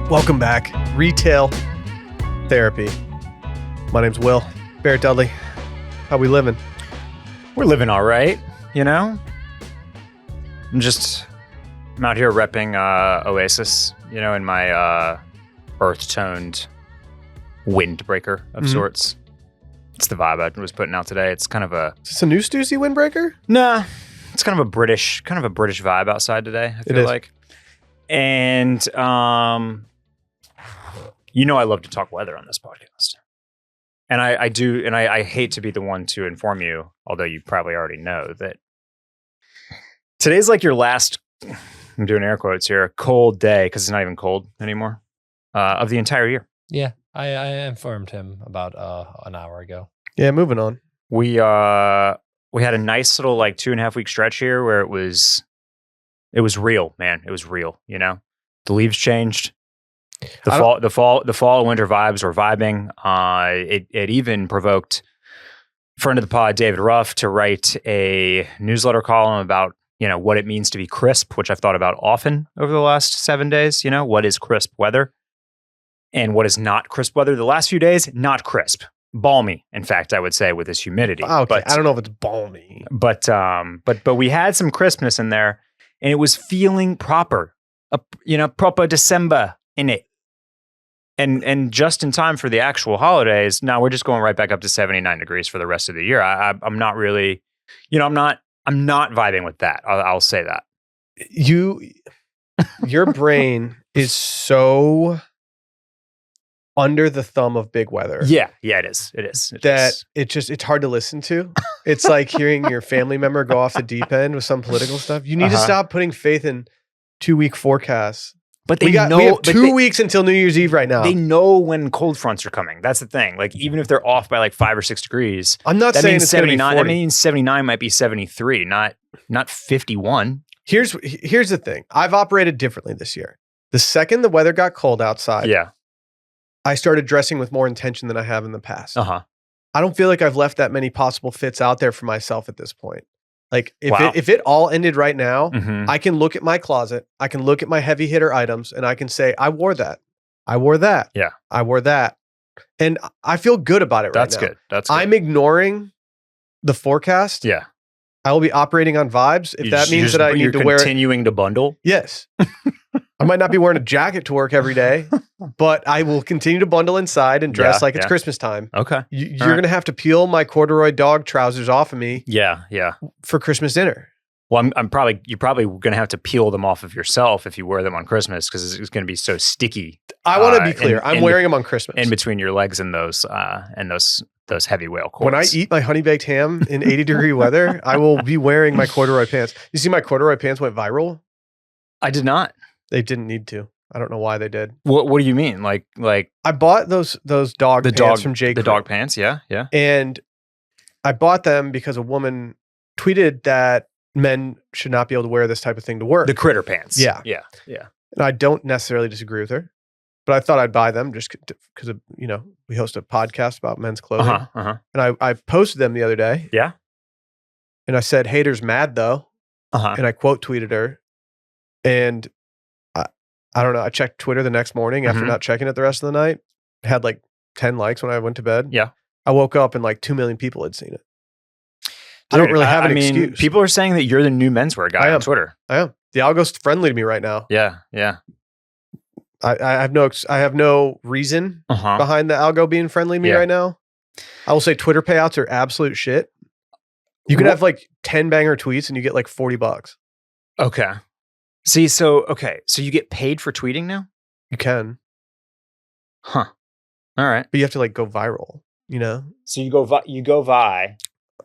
Welcome back. Retail therapy. My name's Will Barrett Dudley. How we living? We're living all right, you know? I'm out here repping Oasis, you know, in my earth-toned windbreaker of sorts. It's the vibe I was putting out today. It's kind of a... Is this a new Stussy windbreaker? Nah, it's kind of a British vibe outside today, I feel like. And, you know I love to talk weather on this podcast. And I do, and I hate to be the one to inform you, although you probably already know, that today's like your last, I'm doing air quotes here, cold day, because it's not even cold anymore, of the entire year. Yeah, I informed him about an hour ago. Yeah, moving on. We had a nice little like 2.5 week stretch here where it was real, man. It was real, you know? The leaves changed. The fall and winter vibes were vibing. It even provoked friend of the pod, David Ruff, to write a newsletter column about, you know, what it means to be crisp, which I've thought about often over the last 7 days. You know, what is crisp weather and what is not crisp weather? The last few days, not crisp. Balmy, in fact, I would say, with this humidity. Okay, but I don't know if it's balmy. But we had some crispness in there, and it was feeling proper. Proper December in it. And just in time for the actual holidays. Now we're just going right back up to 79 degrees for the rest of the year. I'm not really, you know, I'm not vibing with that. I'll say that. Your brain is so under the thumb of big weather. Yeah, it is. It's hard to listen to. It's like hearing your family member go off the deep end with some political stuff. You need to stop putting faith in 2-week forecasts. But we have 2 weeks until New Year's Eve right now. They know when cold fronts are coming. That's the thing. Like, even if they're off by like 5 or 6 degrees, I'm not saying it's 79. That means 79 might be 73, not 51. Here's the thing. I've operated differently this year. The second the weather got cold outside, I started dressing with more intention than I have in the past. I don't feel like I've left that many possible fits out there for myself at this point. Like if it all ended right now, I can look at my closet, I can look at my heavy hitter items, and I can say, I wore that. I wore that. Yeah. I wore that. And I feel good about it right now. That's good. I'm ignoring the forecast. Yeah. I will be operating on vibes. If that means that I need to wear it. Continuing to bundle? Yes. I might not be wearing a jacket to work every day, but I will continue to bundle inside and dress like it's Christmas time. Okay. You're going to have to peel my corduroy dog trousers off of me. Yeah. For Christmas dinner. Well, you're probably going to have to peel them off of yourself if you wear them on Christmas, because it's going to be so sticky. I want to be clear. I'm wearing them on Christmas. In between your legs and those heavy whale cords. When I eat my honey baked ham in 80-degree weather, I will be wearing my corduroy pants. You see, my corduroy pants went viral. I did not. They didn't need to. I don't know why they did. What do you mean? Like I bought those dog pants from J. The dog pants, yeah. And I bought them because a woman tweeted that men should not be able to wear this type of thing to work. The critter pants. Yeah. And I don't necessarily disagree with her, but I thought I'd buy them just because of, you know, we host a podcast about men's clothing. And I posted them the other day. Yeah. And I said, haters mad though. And I quote tweeted her. And I don't know. I checked Twitter the next morning after not checking it the rest of the night. It had like 10 likes when I went to bed. Yeah. I woke up and like 2 million people had seen it. Dude, I don't really have an excuse. People are saying that you're the new menswear guy on Twitter. I am. The algo's friendly to me right now. Yeah. I have no reason behind the algo being friendly to me right now. I will say Twitter payouts are absolute shit. You can have like 10 banger tweets and you get like $40. Okay. See, so you get paid for tweeting now? You can. Huh. All right. But you have to like go viral, you know? So you go vi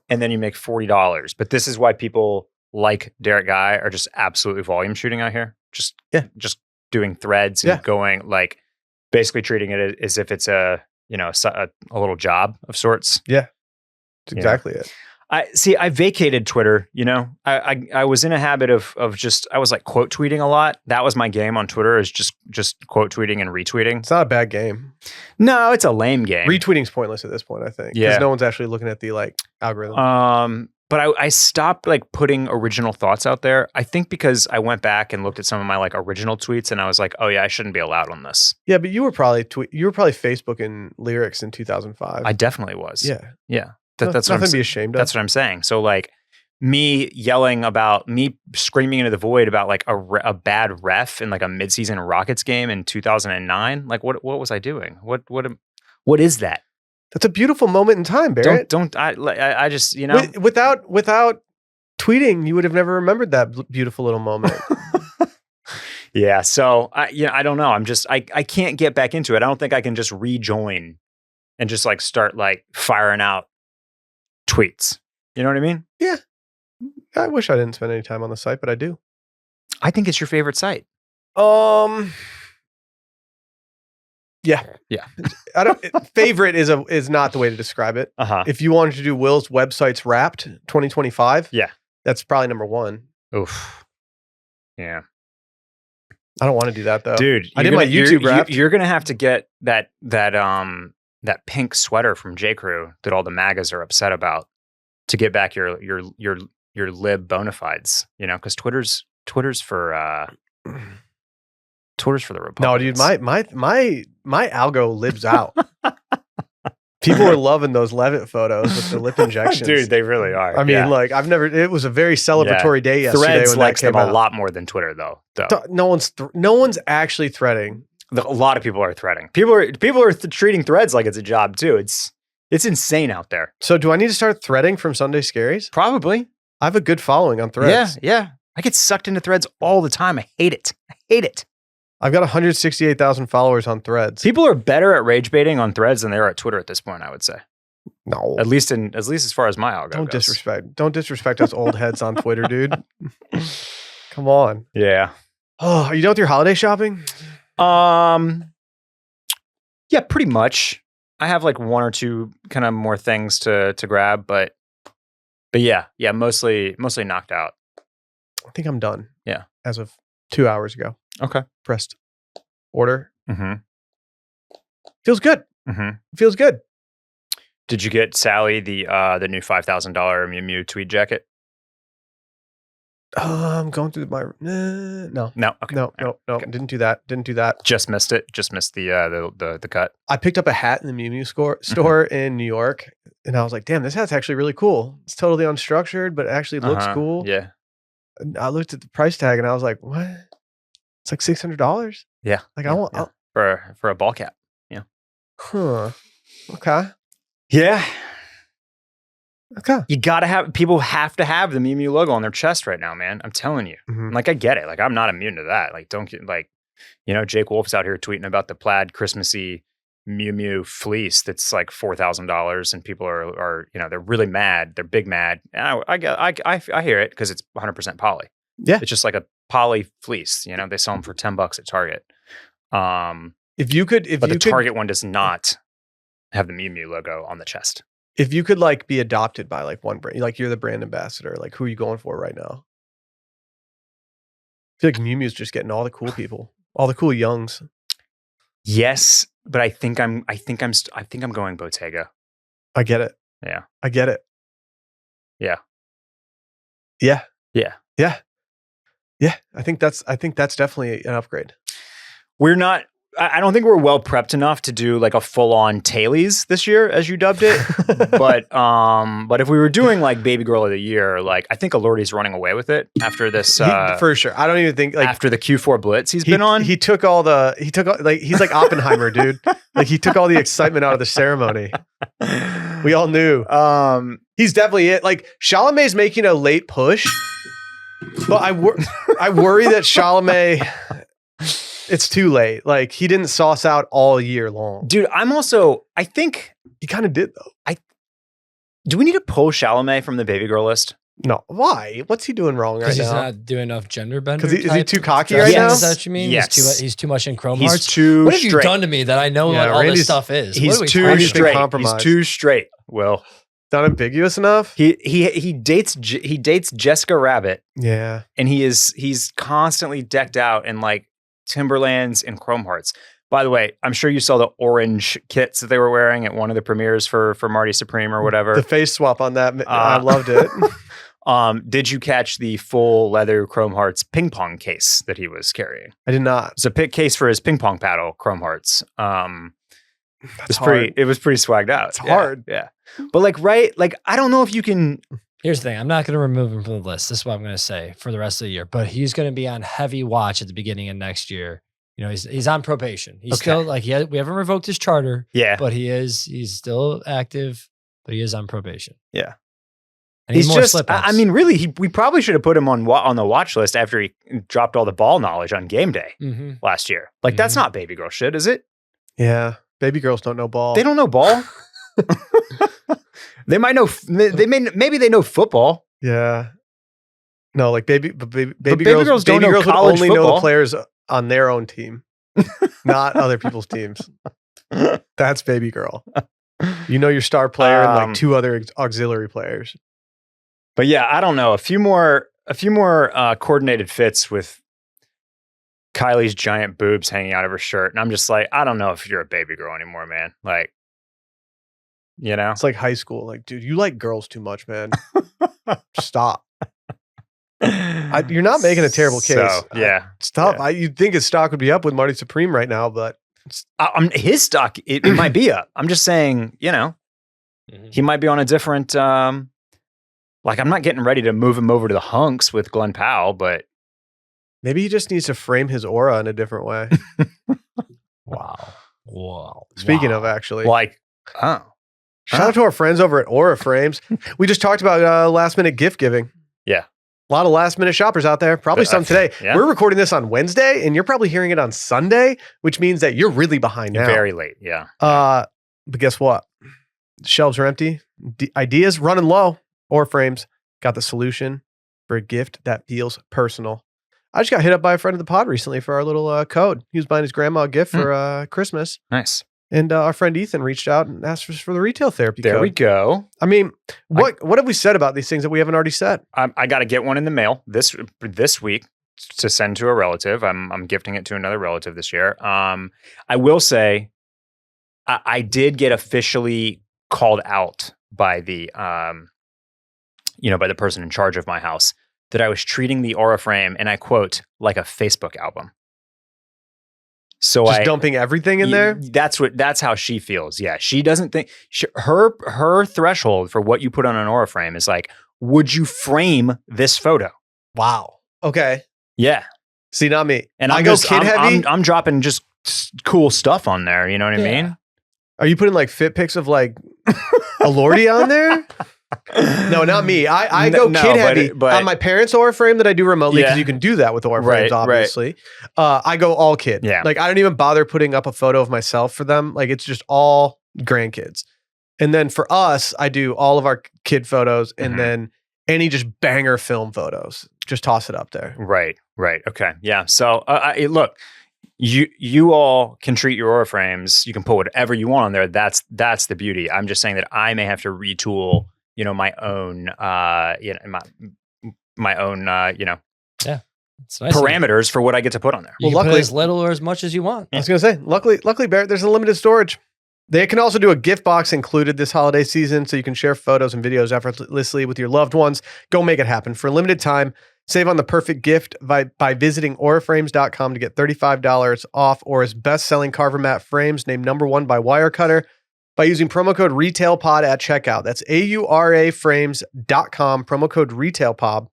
and then you make $40. But this is why people like Derek Guy are just absolutely volume shooting out here. Just doing threads and going like basically treating it as if it's a little job of sorts. Yeah. That's exactly it. I vacated Twitter, you know. I was in a habit of I was like quote tweeting a lot. That was my game on Twitter, is just quote tweeting and retweeting. It's not a bad game. No, it's a lame game. Retweeting's pointless at this point, I think. Yeah. Because no one's actually looking at the like algorithm. But I stopped like putting original thoughts out there. I think because I went back and looked at some of my like original tweets and I was like, oh yeah, I shouldn't be allowed on this. Yeah, but you were probably Facebooking lyrics in 2005. I definitely was. Yeah. That's nothing to be ashamed of. That's what I'm saying. So like me screaming into the void about like a bad ref in like a midseason Rockets game in 2009. Like what was I doing? What is that? That's a beautiful moment in time, Barrett. I just, without tweeting, you would have never remembered that beautiful little moment. Yeah. So I don't know. I can't get back into it. I don't think I can just rejoin and just like start like firing out tweets. You know what I mean? Yeah. I wish I didn't spend any time on the site, but I do. I think it's your favorite site. Yeah. Favorite is not the way to describe it. If you wanted to do Will's Websites Wrapped 2025, that's probably number one. Oof. Yeah. I don't want to do that though, dude. I did my YouTube Wrapped. You're gonna have to get that pink sweater from J. Crew that all the MAGAs are upset about to get back your lib bona fides. You know, because Twitter's for the Republicans. No, dude, my algo libs out. People are loving those Levitt photos with the lip injections. Dude, they really are. I mean, like it was a very celebratory day yesterday. Threads when likes that came them out. a lot more than Twitter though. No one's actually threading. A lot of people are threading. People are treating Threads like it's a job too. It's insane out there. So do I need to start threading from Sunday Scaries? Probably. I have a good following on Threads. Yeah. I get sucked into Threads all the time. I hate it. I've got 168,000 followers on Threads. People are better at rage baiting on Threads than they are at Twitter at this point, I would say. No. At least as far as my algo goes. Don't disrespect us old heads on Twitter, dude. Come on. Yeah. Oh, are you done with your holiday shopping? Yeah, pretty much. I have like one or two kind of more things to grab, but yeah, mostly knocked out. I think I'm done. Yeah. As of 2 hours ago. Okay. Pressed order. Mm-hmm. Feels good. Mm-hmm. Feels good. Did you get Sally the new $5,000 Mew Mew tweed jacket? I'm going through my no. Okay. No. Okay. Didn't do that. Just missed it. Just missed the cut. I picked up a hat in the Mew Mew store in New York, and I was like, "Damn, this hat's actually really cool. It's totally unstructured, but it actually looks cool." Yeah. And I looked at the price tag, and I was like, "What? It's like $600." Yeah. Like I want for a ball cap. Yeah. Huh. Okay. Yeah. Okay. People have to have the Mew Mew logo on their chest right now, man. I'm telling you. Mm-hmm. Like, I get it. Like, I'm not immune to that. Like, don't get like, Jake Wolf's out here tweeting about the plaid Christmassy Mew Mew fleece that's like $4,000, and people are they're really mad. They're big mad. And I hear it because it's 100% poly. Yeah. It's just like a poly fleece. They sell them for $10 at Target. The Target one does not have the Mew Mew logo on the chest. If you could like be adopted by like one brand, like you're the brand ambassador, like who are you going for right now? I feel like Mew Mew's just getting all the cool people, all the cool youngs. Yes, but I think I'm going Bottega. I get it. Yeah. I get it. Yeah. Yeah. Yeah. Yeah. Yeah. I think that's definitely an upgrade. I don't think we're well prepped enough to do like a full-on tailies this year, as you dubbed it. but if we were doing like Baby Girl of the Year, like I think Alordi's running away with it after this. For sure. I don't even think like after the Q4 Blitz he's been on. He's like Oppenheimer, dude. Like he took all the excitement out of the ceremony. We all knew. He's definitely it. Like Chalamet's making a late push, but I worry that Chalamet. It's too late. Like he didn't sauce out all year long. Dude, I think he kind of did though. Do we need to pull Chalamet from the Baby Girl list? No. Why? What's he doing wrong right now? Because he's not doing enough gender bender. Is he too cocky right now? Is that what you mean? Yes. He's too much in Chrome He's Hearts. too What have you straight. done to me that I know what all this stuff is? He's too straight. He's too straight. Will. Not ambiguous enough. He dates Jessica Rabbit. Yeah. And he's constantly decked out in like Timberlands and Chrome Hearts. By the way, I'm sure you saw the orange kits that they were wearing at one of the premieres for Marty Supreme or whatever. The face swap on that, I loved it. Did you catch the full leather Chrome Hearts ping pong case that he was carrying? I did not. It's a case for his ping pong paddle, Chrome Hearts. It was pretty swagged out. It's hard. Yeah. But I don't know if you can. Here's the thing. I'm not going to remove him from the list. This is what I'm going to say for the rest of the year. But he's going to be on heavy watch at the beginning of next year. You know, he's on probation. He's still we haven't revoked his charter. Yeah. But he's still active, but he is on probation. Yeah. And he's more just, slip-ups. I mean, really, we probably should have put him on the watch list after he dropped all the ball knowledge on game day last year. That's not baby girl shit, is it? Yeah. Baby girls don't know ball. They don't know ball. They might know. Maybe they know football. Yeah. No, like baby girls don't know would college only football. know the players on their own team, not other people's teams. That's baby girl. You know your star player and like two other auxiliary players. But yeah, I don't know. A few more coordinated fits with Kylie's giant boobs hanging out of her shirt, and I'm just like, I don't know if you're a baby girl anymore, man. Like, you know, it's like high school. Like, dude, you like girls too much, man. Stop. You're not making a terrible case. So, yeah, it's tough. Yeah. You'd think his stock would be up with Marty Supreme right now, but his stock it might be up. I'm just saying, you know, he might be on a different. Like, I'm not getting ready to move him over to the hunks with Glenn Powell, but maybe he just needs to frame his aura in a different way. Wow. Speaking of, actually, shout out to our friends over at Aura Frames. We just talked about last minute gift giving. Yeah. A lot of last minute shoppers out there, probably some today. Yeah. We're recording this on Wednesday and you're probably hearing it on Sunday, which means that you're really behind now. Very late. Yeah. But guess what? Shelves are empty. Ideas running low. Aura Frames got the solution for a gift that feels personal. I just got hit up by a friend of the pod recently for our little code. He was buying his grandma a gift for Christmas. Nice. And our friend Ethan reached out and asked for the retail therapy code. There we go. I mean, what have we said about these things that we haven't already said? I got to get one in the mail this week to send to a relative. I'm gifting it to another relative this year. I will say I did get officially called out by the by the person in charge of my house that I was treating the Aura frame, and I quote, like a Facebook album. So just dumping everything in there? That's how she feels. Yeah. She doesn't think her threshold for what you put on an Aura frame is like, would you frame this photo? Wow. Okay. Yeah. See, not me. And I go kid heavy. I'm dropping just cool stuff on there. You know what I mean? Are you putting like fit pics of like a Lordy on there? No, not me. I go kid heavy but on my parents' Aura frame that I do remotely because you can do that with Aura frames, obviously. I go all kid. Yeah. Like I don't even bother putting up a photo of myself for them. Like it's just all grandkids. And then for us, I do all of our kid photos and then any just banger film photos. Just toss it up there. Right. Okay. Yeah. So look, you all can treat your Aura frames. You can put whatever you want on there. That's the beauty. I'm just saying that I may have to retool my own, my own, it's nice parameters for what I get to put on there. You can put as little or as much as you want. I was going to say, luckily, Barrett, there's unlimited storage. They can also do a gift box included this holiday season, so you can share photos and videos effortlessly with your loved ones. Go make it happen. For a limited time, save on the perfect gift by visiting auraframes.com to get $35 off Aura's best-selling Carver mat frames, named #1 by Wirecutter, by using promo code RETAILPOD at checkout. That's auraframes.com, promo code RETAILPOD.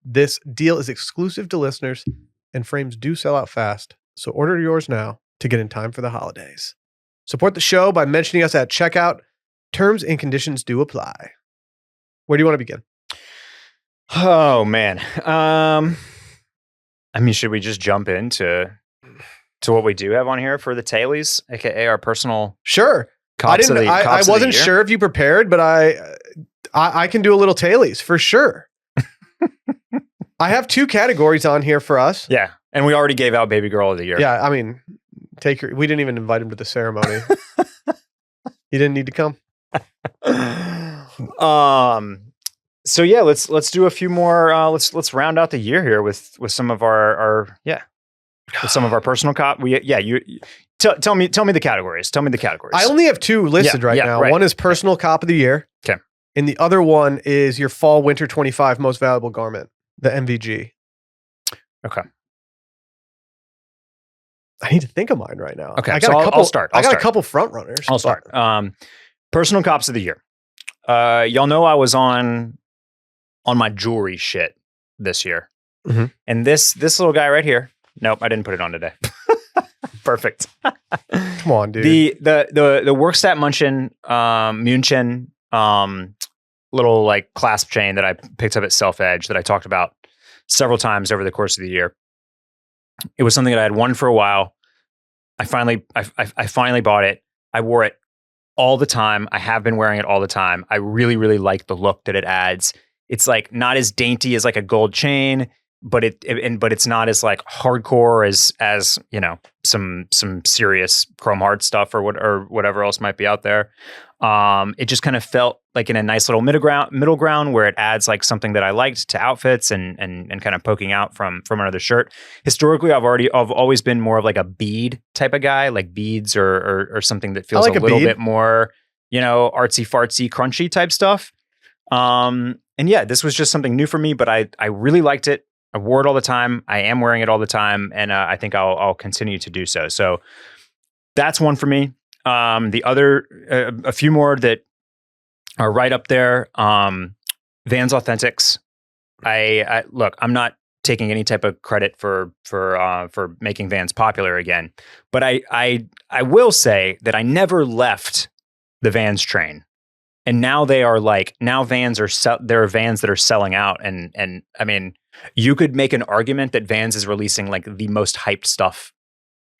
This deal is exclusive to listeners, and frames do sell out fast. So order yours now to get in time for the holidays. Support the show by mentioning us at checkout. Terms and conditions do apply. Where do you want to begin? Oh, man. Should we just jump into what we do have on here for the Tailies, aka our personal... Sure. I wasn't sure if you prepared, but I can do a little Tailies for sure. I have 2 categories on here for us. Yeah, and we already gave out Baby Girl of the Year. Yeah, I mean, we didn't even invite him to the ceremony. He didn't need to come. So yeah, let's do a few more. Let's round out the year here with some of our with some of our personal Tell me the categories. Tell me the categories. I only have 2 listed right now. Right. One is personal cop of the year. Okay. And the other one is your fall winter 25 most valuable garment, the MVG. Okay. I need to think of mine right now. Okay. I'll start. I got a couple front runners. I'll start. Personal cops of the year. Y'all know I was on my jewelry shit this year. Mm-hmm. And this little guy right here. Nope, I didn't put it on today. Perfect. Come on, dude. The Workstat München little like clasp chain that I picked up at Self Edge that I talked about several times over the course of the year. It was something that I had worn for a while. I finally bought it. I wore it all the time. I have been wearing it all the time. I really, really like the look that it adds. It's like not as dainty as like a gold chain, but it's not as like hardcore as you know some serious chrome heart stuff or whatever else might be out there. It just kind of felt like in a nice little middle ground where it adds like something that I liked to outfits and kind of poking out from another shirt. Historically, I've always been more of like a bead type of guy, like beads or something that feels like a little bit more, you know, artsy fartsy, crunchy type stuff. And yeah, this was just something new for me, but I really liked it. I wore it all the time. I am wearing it all the time, and I think I'll continue to do so. So that's one for me. The other, a few more that are right up there. Vans Authentics. I look, I'm not taking any type of credit for making Vans popular again, but I will say that I never left the Vans train, and now there are Vans that are selling out, and I mean, you could make an argument that Vans is releasing like the most hyped stuff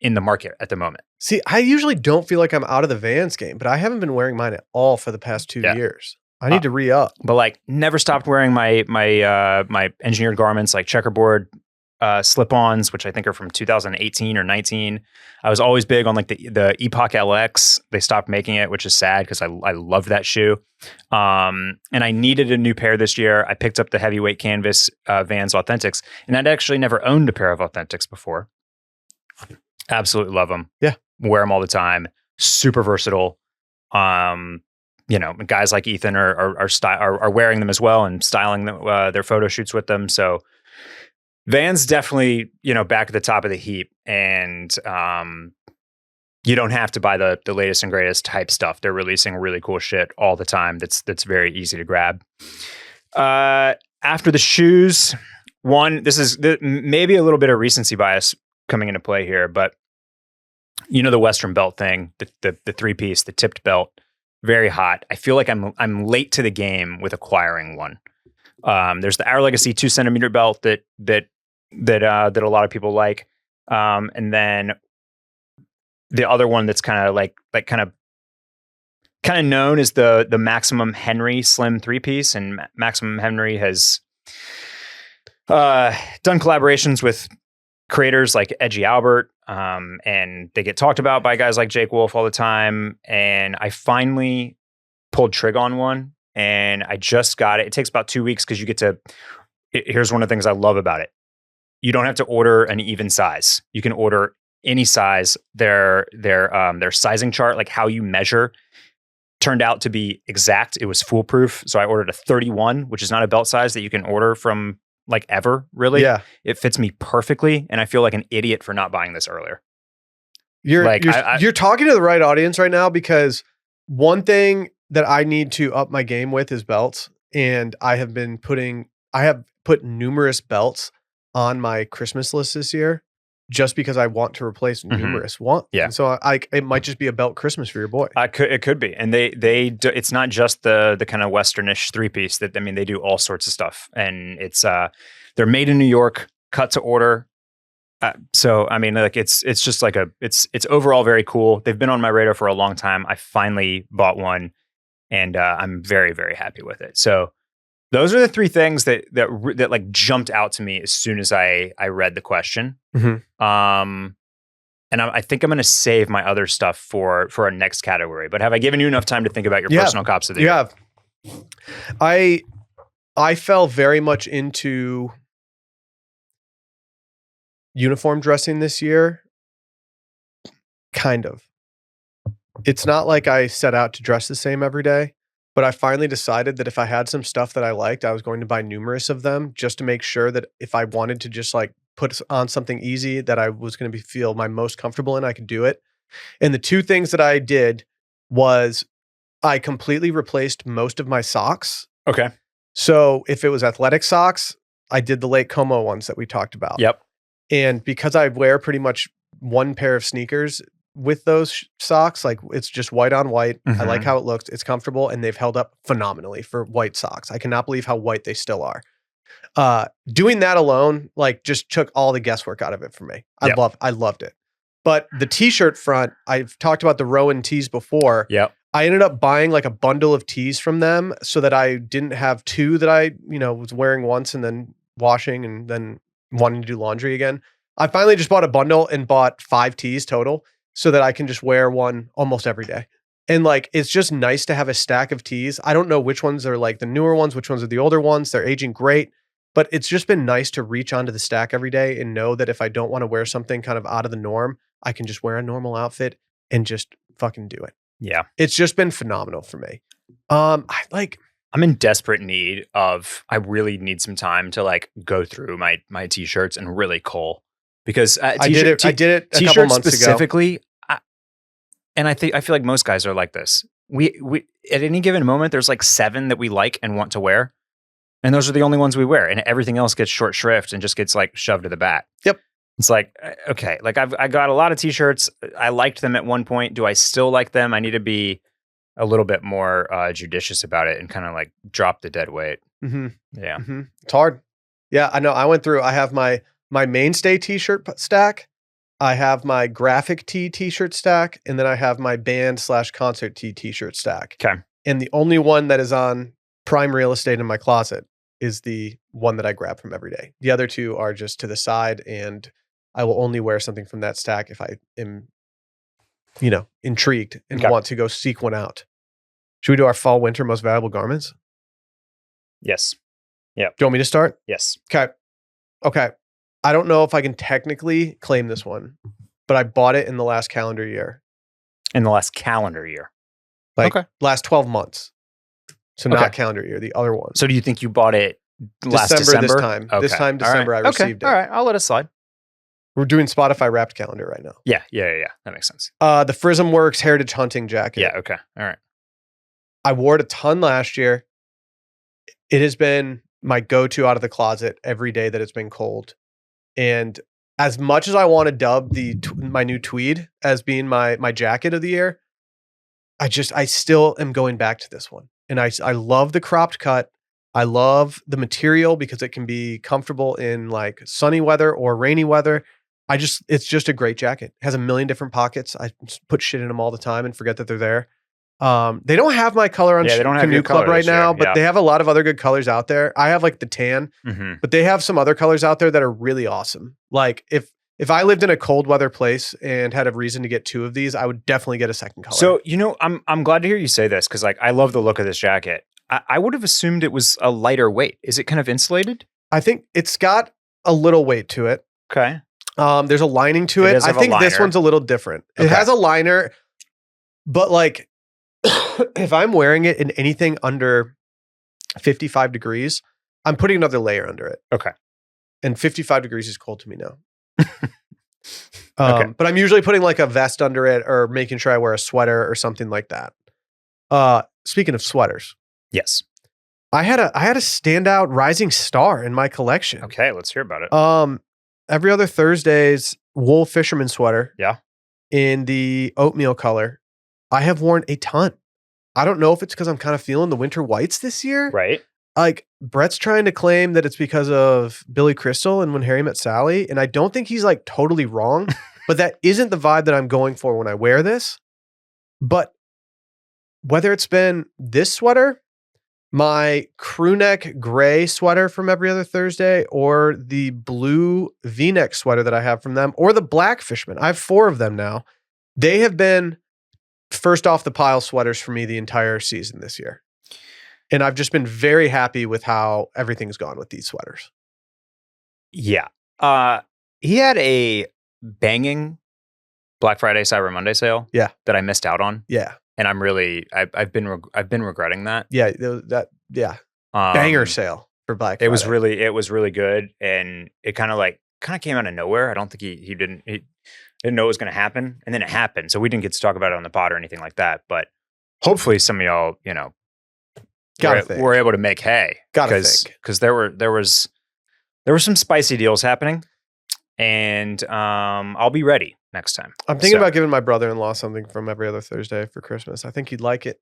in the market at the moment. See, I usually don't feel like I'm out of the Vans game, but I haven't been wearing mine at all for the past 2 years. I need to re-up. But like never stopped wearing my engineered garments like checkerboard slip-ons, which I think are from 2018 or 19. I was always big on like the Epoch LX. They stopped making it, which is sad because I love that shoe. And I needed a new pair this year. I picked up the heavyweight canvas Vans Authentics, and I'd actually never owned a pair of Authentics before. Absolutely love them. Yeah. Wear them all the time. Super versatile. You know, guys like Ethan are wearing them as well and styling their photo shoots with them. So Vans definitely, you know, back at the top of the heap, and you don't have to buy the latest and greatest hype stuff. They're releasing really cool shit all the time. That's very easy to grab. After the shoes, this is maybe a little bit of recency bias coming into play here, but you know, the Western belt thing, the 3-piece, the tipped belt, very hot. I feel like I'm late to the game with acquiring one. There's the Our Legacy 2 centimeter belt that a lot of people like. And then the other one that's kind of known as the Maximum Henry Slim 3-piece, and Maximum Henry has done collaborations with creators like Edgy Albert, and they get talked about by guys like Jake Wolf all the time. And I finally pulled trig on one, and I just got it. It takes about 2 weeks because you get to. Here's one of the things I love about it: you don't have to order an even size. You can order any size. Their sizing chart, like how you measure, turned out to be exact. It was foolproof. So I ordered a 31, which is not a belt size that you can order from like ever, really. Yeah. It fits me perfectly, and I feel like an idiot for not buying this earlier. You're talking to the right audience right now, because one thing that I need to up my game with is belts, and I have put numerous belts on my Christmas list this year just because I want to replace numerous ones. Yeah. And so it might just be a belt Christmas for your boy. It could be. And it's not just the kind of Westernish 3-piece that, I mean, they do all sorts of stuff, and it's, they're made in New York, cut to order. So, I mean, like it's just like it's overall very cool. They've been on my radar for a long time. I finally bought one, and I'm very, very happy with it. So those are the 3 things that like jumped out to me as soon as I read the question. Mm-hmm. And I think I'm going to save my other stuff for our next category. But have I given you enough time to think about your personal cops of the year? Yeah. I fell very much into uniform dressing this year, Kind of. It's not like I set out to dress the same every day, but I finally decided that if I had some stuff that I liked, I was going to buy numerous of them just to make sure that if I wanted to just like put on something easy that I was going to feel my most comfortable in, I could do it. And the two things that I did was I completely replaced most of my socks. Okay. So if it was athletic socks, I did the Lake Como ones that we talked about. Yep. And because I wear pretty much one pair of sneakers with those socks, like it's just white on white. I like how it looks. It's comfortable, and they've held up phenomenally for white socks. I cannot believe how white they still are. Doing that alone, like, just took all the guesswork out of it for me. I loved it. But the t-shirt front, I've talked about the Rowan tees before. Yep. I ended up buying like a bundle of tees from them so that I didn't have two that I, was wearing once and then washing and then wanting to do laundry again. I finally just bought a bundle and bought 5 tees total so that I can just wear one almost every day. And like, it's just nice to have a stack of tees. I don't know which ones are like the newer ones, which ones are the older ones. They're aging great, but it's just been nice to reach onto the stack every day and know that if I don't want to wear something kind of out of the norm, I can just wear a normal outfit and just fucking do it. Yeah. It's just been phenomenal for me. I'm in desperate need of, I really need some time to like go through my t-shirts and really cull, because I did it a couple months specifically, and I feel like most guys are like this. We at any given moment, there's like 7 that we like and want to wear, and those are the only ones we wear, and everything else gets short shrift and just gets like shoved to the back. Yep. It's like, okay, like I got a lot of t-shirts. I liked them at one point. Do I still like them? I need to be a little bit more judicious about it and kind of like drop the dead weight. Mm-hmm. Yeah. Mm-hmm. It's hard. Yeah, I know. I went through, I have my mainstay t-shirt stack. I have my graphic tee t-shirt stack. And then I have my band/concert tee t-shirt stack. Okay. And the only one that is on prime real estate in my closet is the one that I grab from every day. The other 2 are just to the side, and I will only wear something from that stack if I am, intrigued and want to go seek one out. Should we do our fall winter most valuable garments? Yes. Yeah. Do you want me to start? Yes. Okay. I don't know if I can technically claim this one, but I bought it in the last calendar year. In the last calendar year. Last 12 months. So not calendar year, the other one. So do you think you bought it last December? This time. Okay. This time December I received it. All right. I'll let it slide. We're doing Spotify Wrapped calendar right now. Yeah. That makes sense. The Frism Works Heritage Hunting jacket. Yeah. Okay. All right. I wore it a ton last year. It has been my go-to out of the closet every day that it's been cold. And as much as I want to dub my new tweed as being my jacket of the year, I still am going back to this one. And I love the cropped cut. I love the material because it can be comfortable in like sunny weather or rainy weather. It's just a great jacket. It has a million different pockets. I just put shit in them all the time and forget that they're there. They don't have my color on Canoe Club right now, but they have a lot of other good colors out there. I have like the tan, but they have some other colors out there that are really awesome. Like if I lived in a cold weather place and had a reason to get 2 of these, I would definitely get a second color. So, I'm glad to hear you say this because like I love the look of this jacket. I would have assumed it was a lighter weight. Is it kind of insulated? I think it's got a little weight to it. Okay. There's a lining to it. I think this one's a little different. Okay. It has a liner, but like if I'm wearing it in anything under 55 degrees, I'm putting another layer under it. Okay. And 55 degrees is cold to me now. But I'm usually putting like a vest under it or making sure I wear a sweater or something like that. Speaking of sweaters. Yes. I had a standout rising star in my collection. Okay, let's hear about it. Every other Thursday's wool fisherman sweater. Yeah. In the oatmeal color. I have worn a ton. I don't know if it's because I'm kind of feeling the winter whites this year. Right. Like Brett's trying to claim that it's because of Billy Crystal and When Harry Met Sally. And I don't think he's like totally wrong, but that isn't the vibe that I'm going for when I wear this. But whether it's been this sweater, my crew neck gray sweater from Every Other Thursday, or the blue V-neck sweater that I have from them, or the black fisherman, I have 4 of them now. They have been first off the pile sweaters for me the entire season this year. And I've just been very happy with how everything's gone with these sweaters. Yeah. He had a banging Black Friday, Cyber Monday sale. Yeah. That I missed out on. Yeah. And I'm really, I've been regretting that. Yeah. Banger sale for Black Friday. It was really good. And it kind of came out of nowhere. I don't think he didn't know it was going to happen. And then it happened. So we didn't get to talk about it on the pod or anything like that. But hopefully some of y'all, were able to make hay. Because there were some spicy deals happening. And I'll be ready next time. I'm thinking about giving my brother-in-law something from Every Other Thursday for Christmas. I think he'd like it.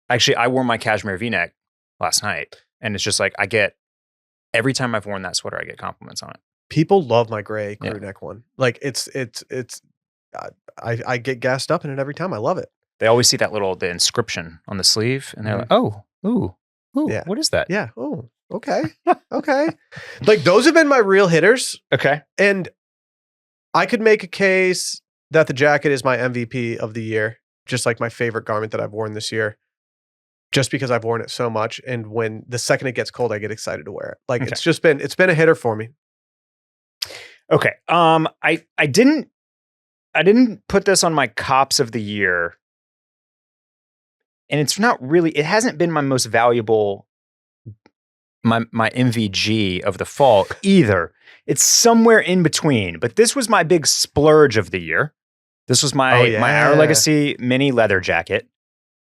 Actually, I wore my cashmere V-neck last night, and it's just like every time I've worn that sweater, I get compliments on it. People love my gray crew neck one. Like I get gassed up in it every time. I love it. They always see the inscription on the sleeve, and they're like, "Oh, ooh, yeah. What is that?" Yeah. Oh, okay, okay. Like those have been my real hitters. Okay, and I could make a case that the jacket is my MVP of the year, just like my favorite garment that I've worn this year. Just because I've worn it so much, and when the second it gets cold, I get excited to wear it. Like it's been a hitter for me. Okay. I didn't put this on my cops of the year, and it hasn't been my most valuable, my MVG of the fall either. It's somewhere in between, but this was my big splurge of the year. This was my Our Legacy mini leather jacket.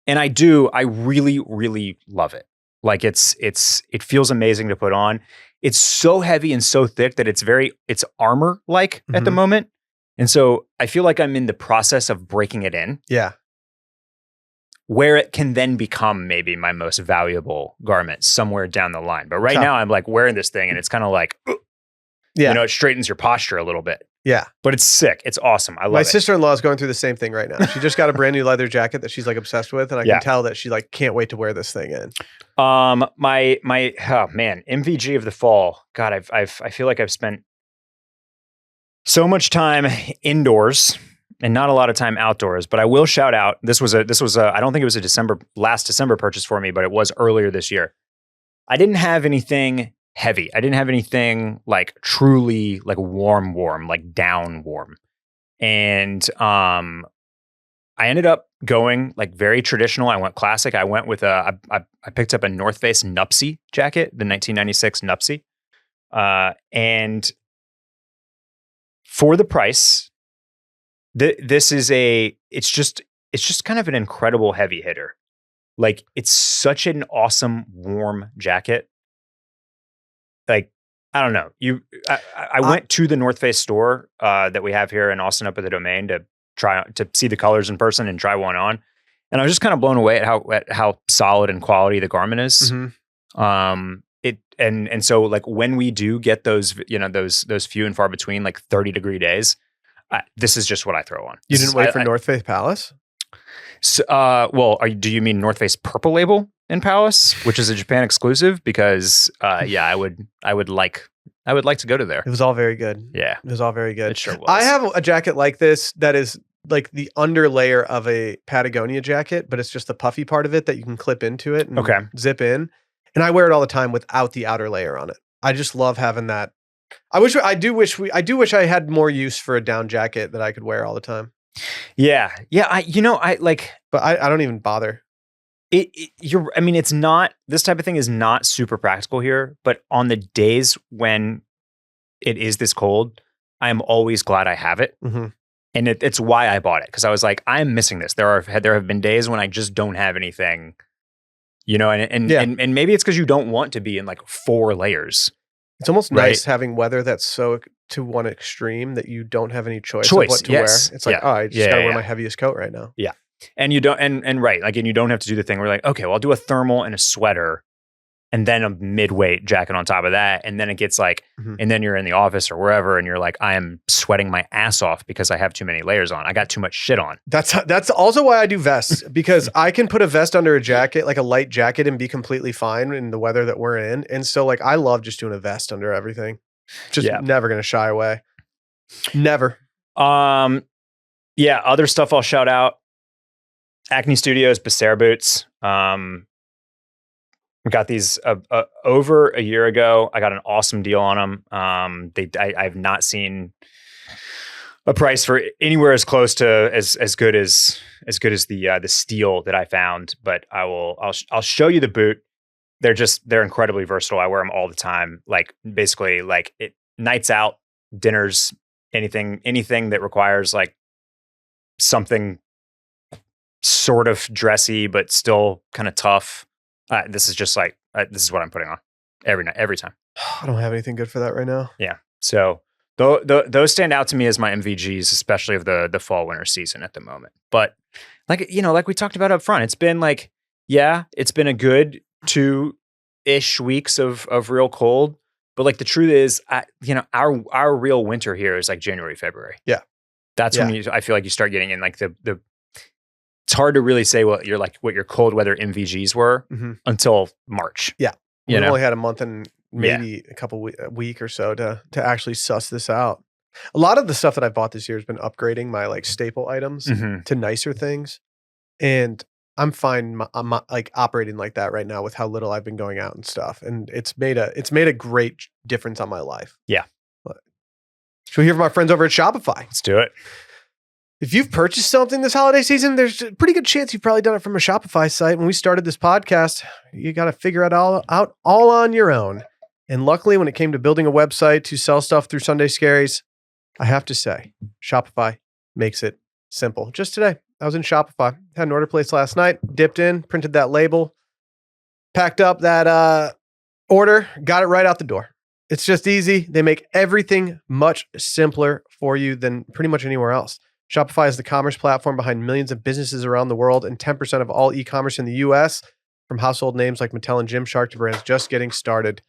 And I really, really love it. Like it feels amazing to put on. It's so heavy and so thick that it's armor-like at the moment. And so I feel like I'm in the process of breaking it in. Yeah. Where it can then become maybe my most valuable garment somewhere down the line. But right now I'm like wearing this thing and it's kind of like, it straightens your posture a little bit. Yeah. But it's sick. It's awesome. I love it. My sister-in-law is going through the same thing right now. She just got a brand new leather jacket that she's like obsessed with. And I can tell that she like can't wait to wear this thing in. My MVG of the fall. God, I feel like I've spent so much time indoors and not a lot of time outdoors, but I will shout out. This was a, I don't think it was a last December purchase for me, but it was earlier this year. I didn't have anything heavy. I didn't have anything like truly like warm, like down warm. And I ended up going like very traditional. I went classic. I went with I picked up a North Face Nuptse jacket, the 1996 Nuptse. And for the price, this is it's just kind of an incredible heavy hitter. Like it's such an awesome warm jacket. Like, I don't know. I went to the North Face store that we have here in Austin up at the Domain to see the colors in person and try one on, and I was just kind of blown away at how solid and quality the garment is. And so like when we do get those those few and far between like 30-degree days, this is just what I throw on. You didn't wait for North Face Palace? So, do you mean North Face Purple Label in Palace, which is a Japan exclusive? Because I would like to go to there. It was all very good. Yeah, it was all very good. It sure was. I have a jacket like this that is like the underlayer of a Patagonia jacket, but it's just the puffy part of it that you can clip into it and zip in. And I wear it all the time without the outer layer on it. I just love having that. I do wish I had more use for a down jacket that I could wear all the time. Yeah. But I don't even bother. It's not, this type of thing is not super practical here, but on the days when it is this cold, I am always glad I have it. Mm-hmm. And it's why I bought it. Cause I was like, I'm missing this. There have been days when I just don't have anything, and maybe it's cause you don't want to be in like 4 layers. It's almost nice having weather that's so to one extreme that you don't have any choice of what to wear. It's like, I just gotta wear my heaviest coat right now. Yeah. And you don't, and right. Like, and you don't have to do the thing where like, okay, well, I'll do a thermal and a sweater and then a mid-weight jacket on top of that. And then it gets like, and then you're in the office or wherever and you're like, I am sweating my ass off because I have too many layers on. I got too much shit on. That's also why I do vests, because I can put a vest under a jacket, like a light jacket, and be completely fine in the weather that we're in. And so like, I love just doing a vest under everything. Just never going to shy away. Never. Other stuff I'll shout out. Acne Studios Becerra boots. We got these over a year ago. I got an awesome deal on them. I've not seen a price for anywhere as close to as good as the steel that I found. But I'll show you the boot. They're incredibly versatile. I wear them all the time. Like basically like nights out, dinners, anything that requires like something sort of dressy but still kind of tough. This is just like this is what I'm putting on every night, every time. I don't have anything good for that right now. Yeah. So those stand out to me as my MVGs, especially of the fall winter season at the moment. But like like we talked about up front, it's been like it's been a good 2-ish weeks of real cold. But like the truth is, our real winter here is like January, February. Yeah, that's when I feel like you start getting in like the. It's hard to really say what your cold weather MVGs were until March. Yeah, we've only had a month and maybe a week or so to actually suss this out. A lot of the stuff that I bought this year has been upgrading my like staple items to nicer things, and I'm fine. I'm like operating like that right now with how little I've been going out and stuff, and it's made a great difference on my life. Yeah. Should we hear from our friends over at Shopify? Let's do it. If you've purchased something this holiday season, there's a pretty good chance you've probably done it from a Shopify site. When we started this podcast, you got to figure it all out on your own. And luckily, when it came to building a website to sell stuff through Sunday Scaries, I have to say, Shopify makes it simple. Just today, I was in Shopify, had an order placed last night, dipped in, printed that label, packed up that order, got it right out the door. It's just easy. They make everything much simpler for you than pretty much anywhere else. Shopify is the commerce platform behind millions of businesses around the world and 10% of all e-commerce in the US, from household names like Mattel and Gymshark to brands just getting started.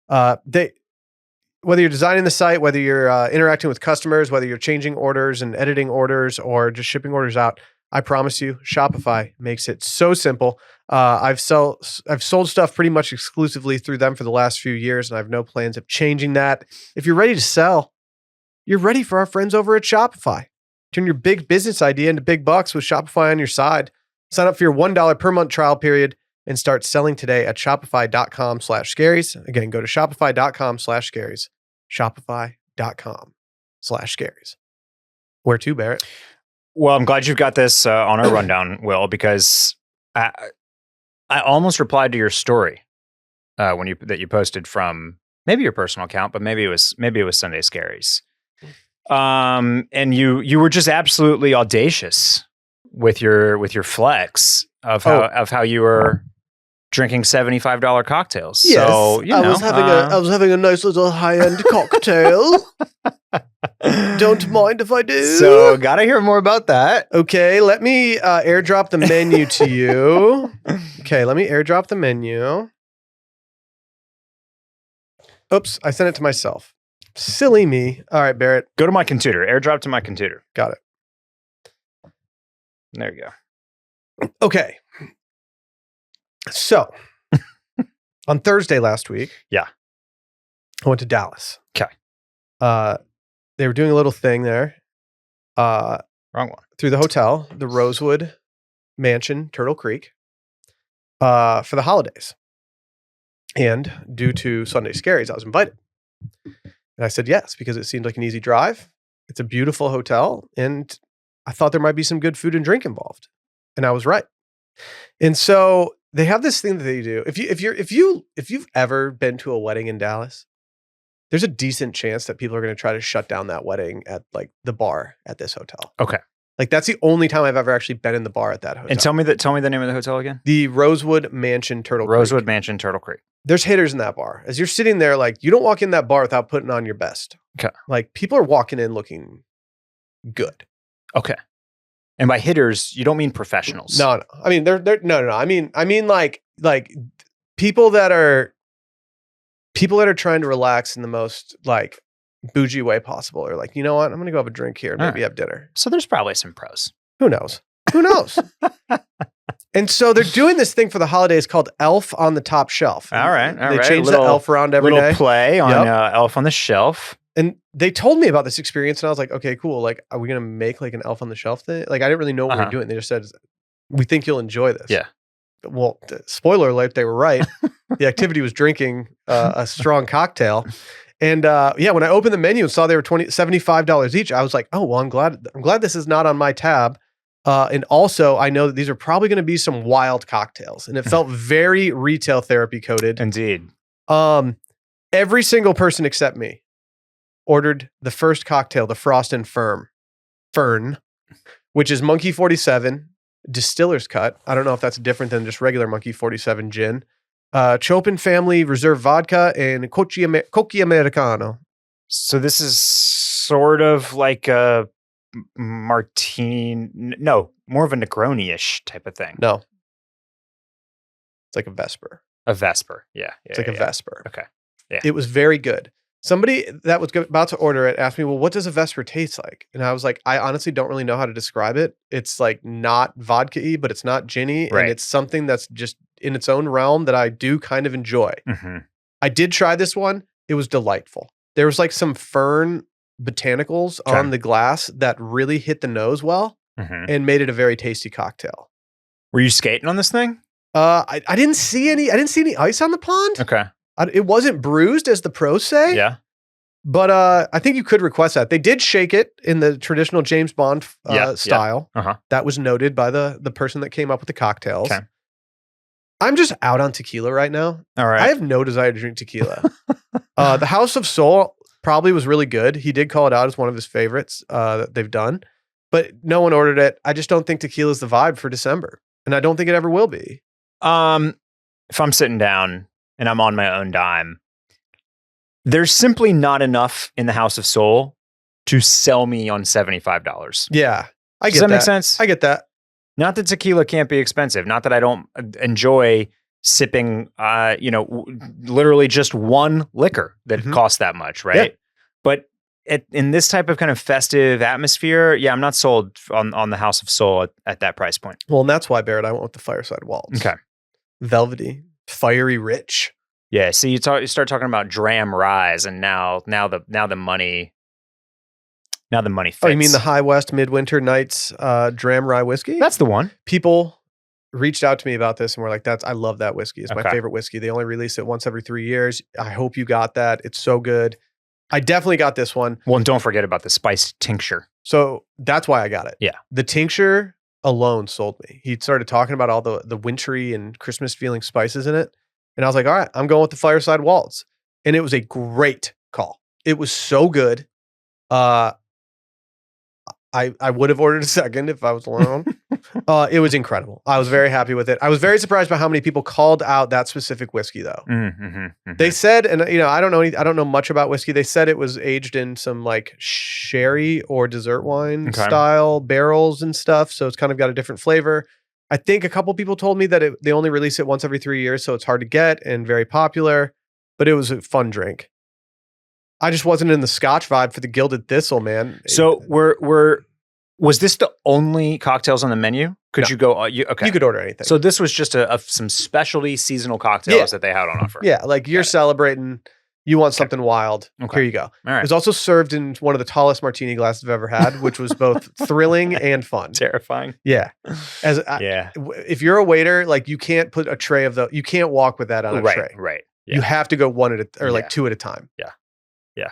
Whether you're designing the site, whether you're interacting with customers, whether you're changing orders and editing orders or just shipping orders out, I promise you, Shopify makes it so simple. I've sold stuff pretty much exclusively through them for the last few years, and I have no plans of changing that. If you're ready to sell, you're ready for our friends over at Shopify. Turn your big business idea into big bucks with Shopify on your side. Sign up for your $1 per month trial period and start selling today at shopify.com/scaries. Again, go to shopify.com/scaries. Shopify.com/scaries. Where to, Barrett? Well, I'm glad you've got this on our rundown, Will, because I almost replied to your story that you posted from maybe your personal account, but maybe it was Sunday Scaries. And you were just absolutely audacious with your flex of how you were drinking $75 cocktails. Yes, so, I was having a nice little high-end cocktail. Don't mind if I do. So, gotta hear more about that. Okay, let me airdrop the menu to you. Okay, let me airdrop the menu. Oops, I sent it to myself. Silly me. All right, Barrett. Go to my computer. AirDrop to my computer. Got it. There you go. Okay. So, on Thursday last week, I went to Dallas. Okay. They were doing a little thing there. Wrong one. Through the hotel, the Rosewood Mansion, Turtle Creek, for the holidays. And due to Sunday Scaries, I was invited. And I said yes, because it seemed like an easy drive. It's a beautiful hotel, and I thought there might be some good food and drink involved. And I was right. And so they have this thing that they do. If you've ever been to a wedding in Dallas, there's a decent chance that people are going to try to shut down that wedding at like the bar at this hotel. Okay. Like that's the only time I've ever actually been in the bar at that hotel. And tell me the name of the hotel again. The Rosewood Mansion, Turtle Creek. Rosewood Mansion, Turtle Creek. There's hitters in that bar. As you're sitting there, like you don't walk in that bar without putting on your best. Okay. Like people are walking in looking good. Okay. And by hitters, you don't mean professionals. No. I mean, they're no. I mean like people that are trying to relax in the most like bougie way possible, or like, you know what, I'm gonna go have a drink here and maybe have dinner. So there's probably some pros. Who knows? And so they're doing this thing for the holidays called Elf on the Top Shelf. All right. They change the elf around every day. Little play on Elf on the Shelf. And they told me about this experience, and I was like, okay, cool. Like, are we gonna make like an Elf on the Shelf thing? Like, I didn't really know what we were doing. They just said, we think you'll enjoy this. Yeah. Well, spoiler alert, they were right. The activity was drinking a strong cocktail. And when I opened the menu and saw they were $75 each, I was like, oh, well, I'm glad this is not on my tab. And also, I know that these are probably going to be some wild cocktails. And it felt very retail therapy coded. Indeed. Every single person except me ordered the first cocktail, the Frost and Fern, which is Monkey 47, Distiller's Cut. I don't know if that's different than just regular Monkey 47 gin. Chopin Family Reserve Vodka and Cocchi Americano. So this is sort of like a martini. No, more of a Negroni-ish type of thing. No. It's like a Vesper. A Vesper, yeah. It's like a Vesper. Okay. Yeah. It was very good. Somebody that was about to order it asked me, well, what does a Vesper taste like? And I was like, I honestly don't really know how to describe it. It's like not vodka-y, but it's not gin-y. Right. And it's something that's just in its own realm that I do kind of enjoy. Mm-hmm. I did try this one. It was delightful. There was like some fern botanicals on the glass that really hit the nose well and made it a very tasty cocktail. Were you skating on this thing? I didn't see any ice on the pond. Okay. It wasn't bruised, as the pros say. Yeah. But I think you could request that. They did shake it in the traditional James Bond style. Yeah. Uh-huh. That was noted by the person that came up with the cocktails. Okay. I'm just out on tequila right now. All right. I have no desire to drink tequila. The House of Soul probably was really good. He did call it out as one of his favorites that they've done. But no one ordered it. I just don't think tequila is the vibe for December. And I don't think it ever will be. If I'm sitting down and I'm on my own dime, there's simply not enough in the House of Soul to sell me on $75. Yeah, I get that. Does that make sense? I get that. Not that tequila can't be expensive. Not that I don't enjoy sipping, literally just one liquor that costs that much, right? Yeah. But in this type of kind of festive atmosphere, I'm not sold on the House of Soul at that price point. Well, and that's why, Barrett, I went with the Fireside Waltz. Okay. Velvety, fiery, rich. Yeah. See, you start talking about dram ryes, and now the money. Now the money fits. Oh, you mean the High West Midwinter Nights dram rye whiskey? That's the one. People reached out to me about this and were like, I love that whiskey. It's my favorite whiskey. They only release it once every 3 years. I hope you got that. It's so good. I definitely got this one. Well, and don't forget about the spiced tincture. So that's why I got it. Yeah. The tincture alone sold me. He started talking about all the wintry and Christmas feeling spices in it. And I was like, all right, I'm going with the Fireside Waltz. And it was a great call. It was so good. I would have ordered a second if I was alone. It was incredible. I was very happy with it. I was very surprised by how many people called out that specific whiskey, though. They said, and I don't know much about whiskey. They said it was aged in some like sherry or dessert wine style barrels and stuff. So it's kind of got a different flavor. I think a couple people told me that they only release it once every 3 years, so it's hard to get and very popular. But it was a fun drink. I just wasn't in the Scotch vibe for the Gilded Thistle, man. So was this the only cocktails on the menu? Could you go? Okay, you could order anything. So this was just some specialty seasonal cocktails that they had on offer. Yeah, like you're celebrating. You want something wild. Okay. Here you go. All right. It was also served in one of the tallest martini glasses I've ever had, which was both thrilling and fun. Terrifying. Yeah. If you're a waiter, like you can't put a tray you can't walk with that on a tray. Right. Yeah. You have to go two at a time. Yeah. Yeah.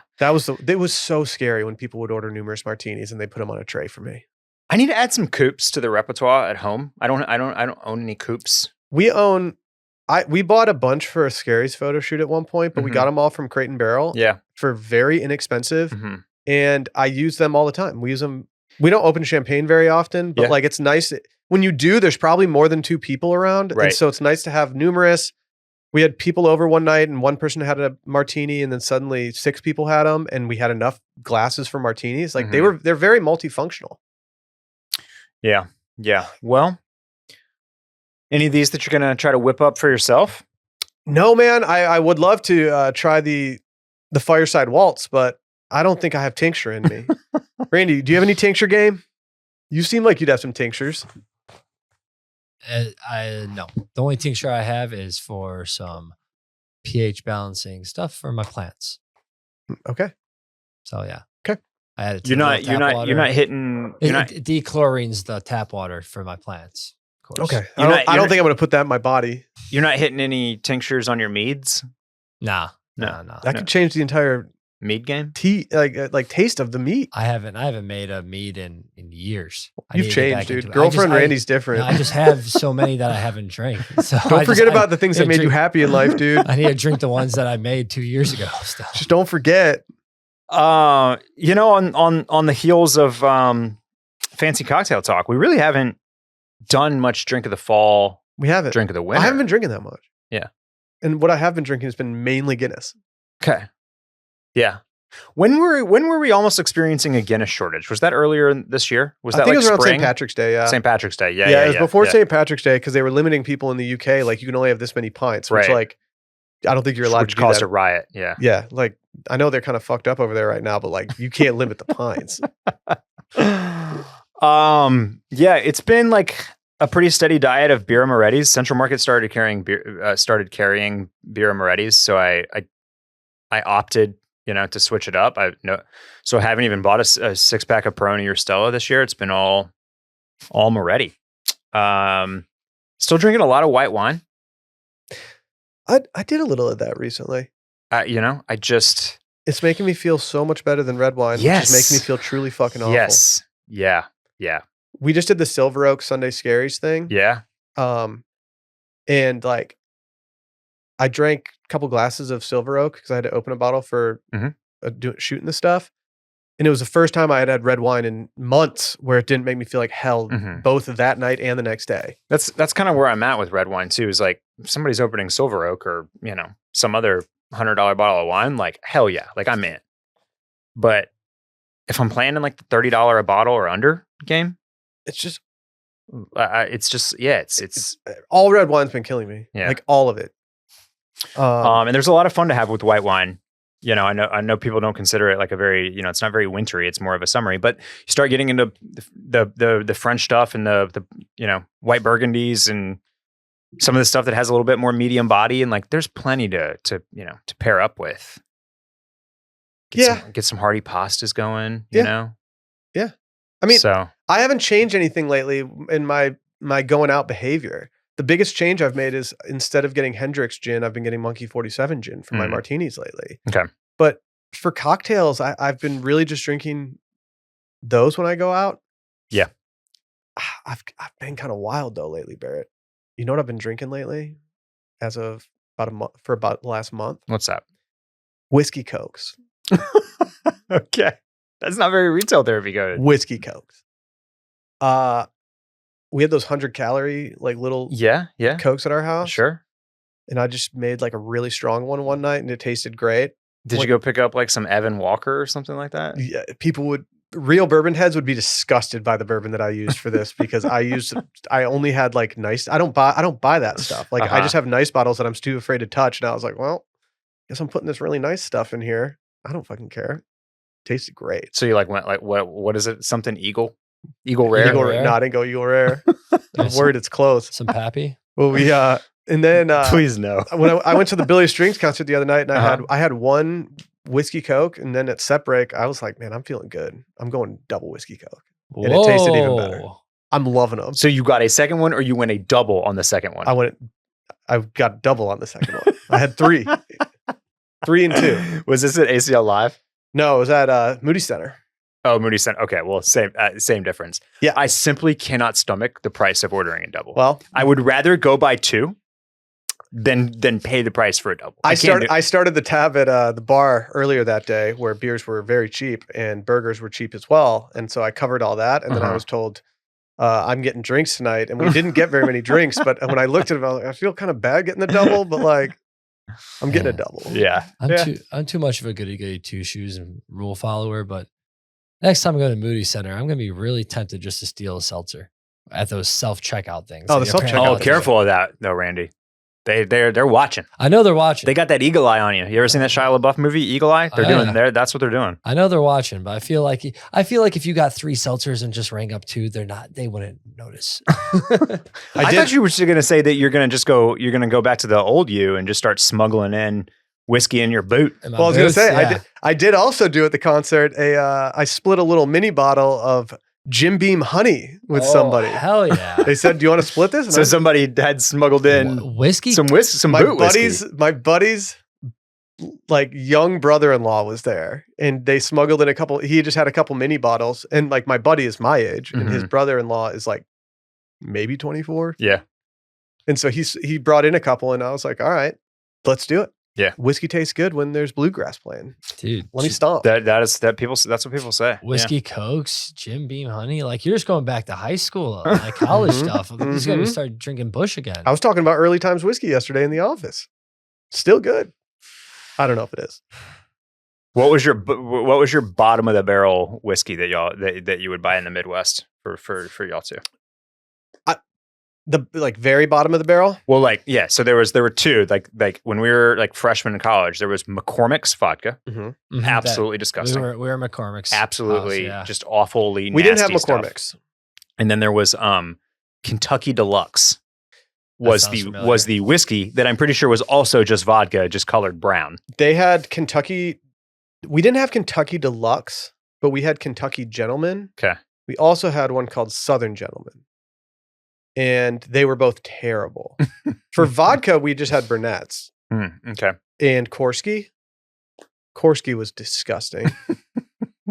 It was so scary when people would order numerous martinis and they put them on a tray for me. I need to add some coupes to the repertoire at home. I don't own any coupes. We bought a bunch for a Scaries photo shoot at one point, but we got them all from Crate and Barrel. Yeah. For very inexpensive. And I use them all the time. We use them. We don't open champagne very often, but like it's nice. When you do, there's probably more than 2 people around. Right. And so it's nice to have numerous. We had people over one night and one person had a martini and then suddenly 6 people had them and we had enough glasses for martinis. Like they're very multifunctional. Yeah. Yeah. Well, any of these that you're going to try to whip up for yourself? No, man. I would love to try the Fireside Waltz, but I don't think I have tincture in me. Randy, do you have any tincture game? You seem like you'd have some tinctures. No. The only tincture I have is for some pH balancing stuff for my plants. Okay. So yeah. Okay. I added. You're not hitting. It dechlorines the tap water for my plants. Of course. Okay. I don't think I'm going to put that in my body. You're not hitting any tinctures on your meads? Nah. That could change the entire mead game. Like taste of the meat. I haven't made a mead in years. You've changed, dude. Girlfriend Randy's different. I just have so many that I haven't drank. So don't forget about the things that made you happy in life, dude. I need to drink the ones that I made 2 years ago. Still. Just don't forget. On the heels of fancy cocktail talk, we really haven't done much drink of the fall. We haven't. Drink of the winter. I haven't been drinking that much. Yeah. And what I have been drinking has been mainly Guinness. Okay. Yeah. When were we almost experiencing a Guinness shortage? Was that earlier this year? I think it was around St. Patrick's Day. Yeah. St. Patrick's Day. Yeah. It was before St. Patrick's Day because they were limiting people in the UK. Like you can only have this many pints, which like I don't think you're allowed to do that. Which caused a riot. Yeah. Yeah. Like I know they're kind of fucked up over there right now, but like you can't limit the pints. Yeah, it's been like a pretty steady diet of Birra Moretti's. Central Market started carrying Birra Moretti's, so I opted, to switch it up. So I haven't even bought a 6-pack of Peroni or Stella this year. It's been all Moretti. Still drinking a lot of white wine. I did a little of that recently. It's making me feel so much better than red wine. Yes. Which just makes me feel truly fucking awful. Yes. Yeah. Yeah. We just did the Silver Oak Sunday Scaries thing. Yeah. And like, I drank a couple glasses of Silver Oak because I had to open a bottle for shooting the stuff. And it was the first time I had red wine in months where it didn't make me feel like hell both that night and the next day. That's kind of where I'm at with red wine too. Is like if somebody's opening Silver Oak or some other $100 bottle of wine, like hell yeah, like I'm in. But if I'm playing in like the $30 a bottle or under game, it's all red wine's been killing me. Yeah. Like all of it. And there's a lot of fun to have with white wine. I know people don't consider it like a very, it's not very wintry. It's more of a summery, but you start getting into the French stuff and the white Burgundies and some of the stuff that has a little bit more medium body. And like, there's plenty to pair up with. Get some hearty pastas going, you know? Yeah. I mean, I haven't changed anything lately in my going out behavior. The biggest change I've made is instead of getting Hendrick's gin, I've been getting Monkey 47 gin for my martinis lately. Okay. But for cocktails, I've been really just drinking those when I go out. Yeah. I've been kind of wild though lately, Barrett. You know what I've been drinking lately? As of about the last month? What's that? Whiskey Cokes. Okay. That's not very retail therapy good. Whiskey Cokes. We had those 100-calorie like little Cokes at our house. Sure. And I just made like a really strong one night and it tasted great. Did you go pick up like some Evan Walker or something like that? Yeah, real bourbon heads would be disgusted by the bourbon that I used for this because I only had like nice, I don't buy that stuff. Like I just have nice bottles that I'm too afraid to touch. And I was like, well, guess I'm putting this really nice stuff in here. I don't fucking care. Tasted great. So you like went like, what is it? Something Eagle Rare? Eagle Rare? No, I didn't go Eagle Rare. I'm worried it's close. Some Pappy? Well, and then please no. When I went to the Billy Strings concert the other night, and I had one whiskey Coke, and then at set break, I was like, man, I'm feeling good. I'm going double whiskey Coke, and it tasted even better. I'm loving them. So you got a second one, or you went a double on the second one? I got double on the second one. I had 3, 3 and 2. Was this at ACL Live? No, it was at Moody Center. Oh, Moody Center. Okay, well, same difference. Yeah, I simply cannot stomach the price of ordering a double. Well, I would rather go buy 2 than pay the price for a double. I started the tab at the bar earlier that day where beers were very cheap and burgers were cheap as well, and so I covered all that. And then I was told I'm getting drinks tonight, and we didn't get very many drinks. But when I looked at it, I was like, I feel kind of bad getting the double, but like I'm getting a double. Yeah, I'm too much of a goody two shoes and rule follower, but. Next time I go to Moody Center, I'm going to be really tempted just to steal a seltzer at those self-checkout things. Oh, the self-checkout. Oh, careful of that, though, Randy. They're watching. I know they're watching. They got that eagle eye on you. You ever seen that Shia LaBeouf movie, Eagle Eye? That's what they're doing. I know they're watching, but I feel like if you got 3 seltzers and just rang up 2, they wouldn't notice. I thought you were going to say that you're going to go back to the old you and just start smuggling in whiskey in your boot. Well, I was going to say, I did also do at the concert I split a little mini bottle of Jim Beam honey with somebody. Hell yeah. They said, do you want to split this? And so somebody had smuggled in whiskey? some boot whiskey. My buddies like young brother-in-law was there, and they smuggled in he just had a couple mini bottles, and like my buddy is my age, and his brother-in-law is like maybe 24. Yeah. And so he brought in a couple, and I was like, all right, let's do it. Yeah. Whiskey tastes good when there's bluegrass playing. Dude. Let me stomp. That's what people say. Whiskey Cokes, Jim Beam honey. Like you're just going back to high school, like college stuff. You're just gonna start drinking Busch again. I was talking about early times whiskey yesterday in the office. Still good. I don't know if it is. What was your bottom of the barrel whiskey that you would buy in the Midwest for y'all too? The like very bottom of the barrel? Well, like, yeah. So there were two, like when we were like freshmen in college, there was McCormick's vodka. Absolutely disgusting. We were McCormick's. Absolutely just awfully nasty. We didn't have McCormick's. Stuff. And then there was Kentucky Deluxe was the whiskey that I'm pretty sure was also just vodka, just colored brown. They had Kentucky. We didn't have Kentucky Deluxe, but we had Kentucky Gentleman. Okay. We also had one called Southern Gentleman. And they were both terrible. For vodka, we just had Burnett's. Okay. And Korsky. Korsky was disgusting.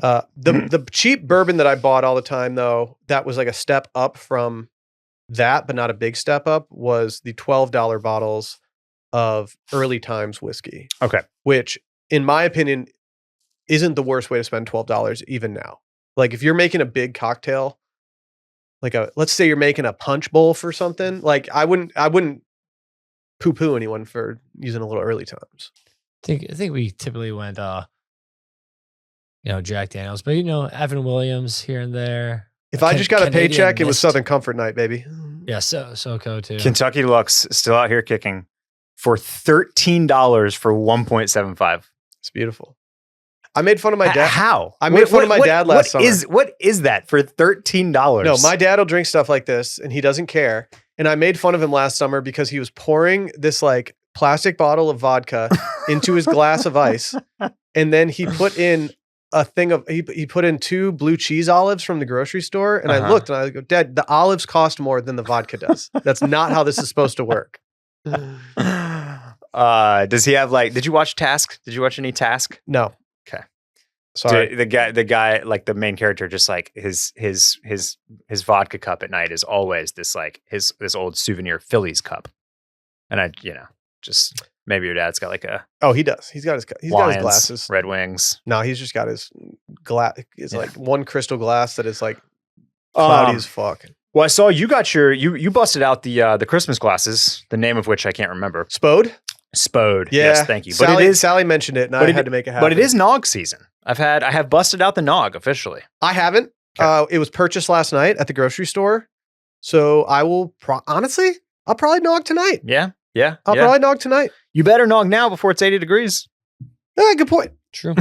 The cheap bourbon that I bought all the time, though, that was like a step up from that, but not a big step up, was the $12 bottles of early times whiskey. Okay. Which, in my opinion, isn't the worst way to spend $12 even now. Like if you're making a big cocktail, like let's say you're making a punch bowl for something, like I wouldn't poo-poo anyone for using a little early times. I think we typically went Jack Daniels, but Evan Williams here and there. If I just got a paycheck, it was Southern Comfort night, baby. Yeah, SoCo too. Kentucky Deluxe still out here kicking for $13 for 1.75. It's beautiful. I made fun of my dad. How? I made fun of my dad last summer. What is that for $13? No, my dad will drink stuff like this and he doesn't care. And I made fun of him last summer because he was pouring this like plastic bottle of vodka into his glass of ice. And then he put in he put in 2 blue cheese olives from the grocery store. And I looked and I go, Dad, the olives cost more than the vodka does. That's not how this is supposed to work. Does he have did you watch Task? Did you watch any Task? No. Okay. Sorry. The guy, like the main character, just like his vodka cup at night is always this like this old souvenir Phillies cup. And just maybe your dad's got like a he does. He's got his glasses. Red Wings. No, he's just got his glass. It's like one crystal glass that is like cloudy as fuck. Well, I saw you got you busted out the Christmas glasses, the name of which I can't remember. Spode. Yeah. Yes, thank you. Sally mentioned it, and I had to make it happen. But it is nog season. I have busted out the nog officially. I haven't. Okay. It was purchased last night at the grocery store, so I will honestly, I'll probably nog tonight. Yeah. I'll probably nog tonight. You better nog now before it's 80 degrees. Yeah, good point. True.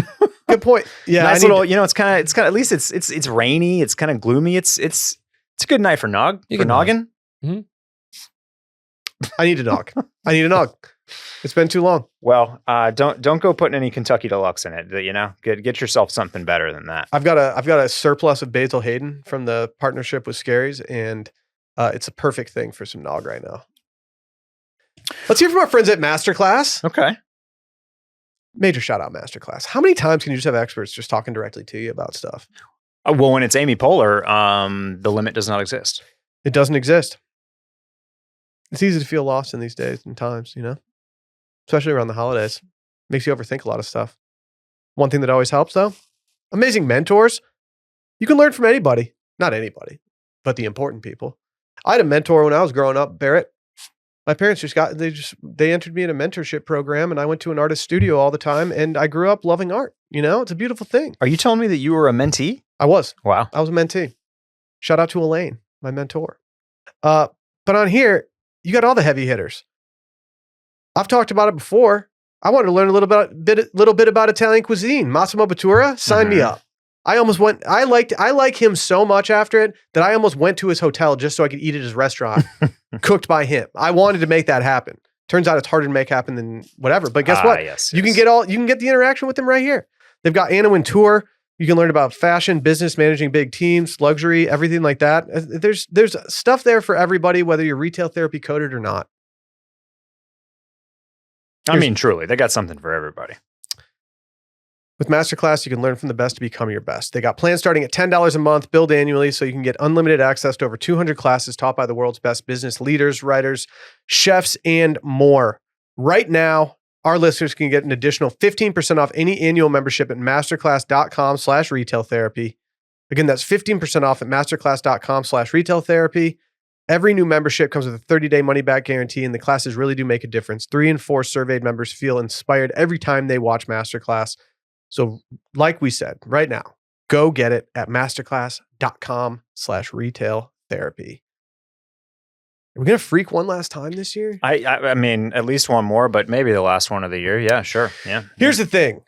Good point. Yeah, nice little. It's kind of at least it's rainy. It's kind of gloomy. It's a good night for nog. For noggin. Mm-hmm. I need to nog. It's been too long. Well, don't go putting any Kentucky Deluxe in it. Get yourself something better than that. I've got a surplus of Basil Hayden from the partnership with Scaries, and it's a perfect thing for some nog right now. Let's hear from our friends at MasterClass. Okay. Major shout out MasterClass. How many times can you just have experts just talking directly to you about stuff? Well, when it's Amy Poehler, the limit does not exist. It doesn't exist. It's easy to feel lost in these days and times, especially around the holidays. Makes you overthink a lot of stuff. One thing that always helps, though, amazing mentors. You can learn from anybody. Not anybody, but the important people. I had a mentor when I was growing up, Barrett. My parents they entered me in a mentorship program, and I went to an artist studio all the time, and I grew up loving art. It's a beautiful thing. Are you telling me that you were a mentee? I was. Wow. I was a mentee. Shout out to Elaine, my mentor. But on here, you got all the heavy hitters. I've talked about it before. I wanted to learn a little bit about Italian cuisine. Massimo Bottura, sign me up. I almost went. I like him so much after it that I almost went to his hotel just so I could eat at his restaurant, cooked by him. I wanted to make that happen. Turns out it's harder to make happen than whatever. But guess what? Yes. You can get the interaction with him right here. They've got Anna Wintour. You can learn about fashion, business, managing big teams, luxury, everything like that. There's stuff there for everybody, whether you're retail therapy coded or not. I mean, truly, they got something for everybody. With MasterClass, you can learn from the best to become your best. They got plans starting at $10 a month, billed annually, so you can get unlimited access to over 200 classes taught by the world's best business leaders, writers, chefs, and more. Right now, our listeners can get an additional 15% off any annual membership at masterclass.com/retailtherapy. Again, that's 15% off at masterclass.com/retailtherapy. Every new membership comes with a 30-day money-back guarantee, and the classes really do make a difference. 3 in 4 surveyed members feel inspired every time they watch MasterClass. So like we said, right now, go get it at masterclass.com/retailtherapy. Are we going to freak one last time this year? I mean, at least one more, but maybe the last one of the year. Yeah, sure. Yeah. Here's the thing.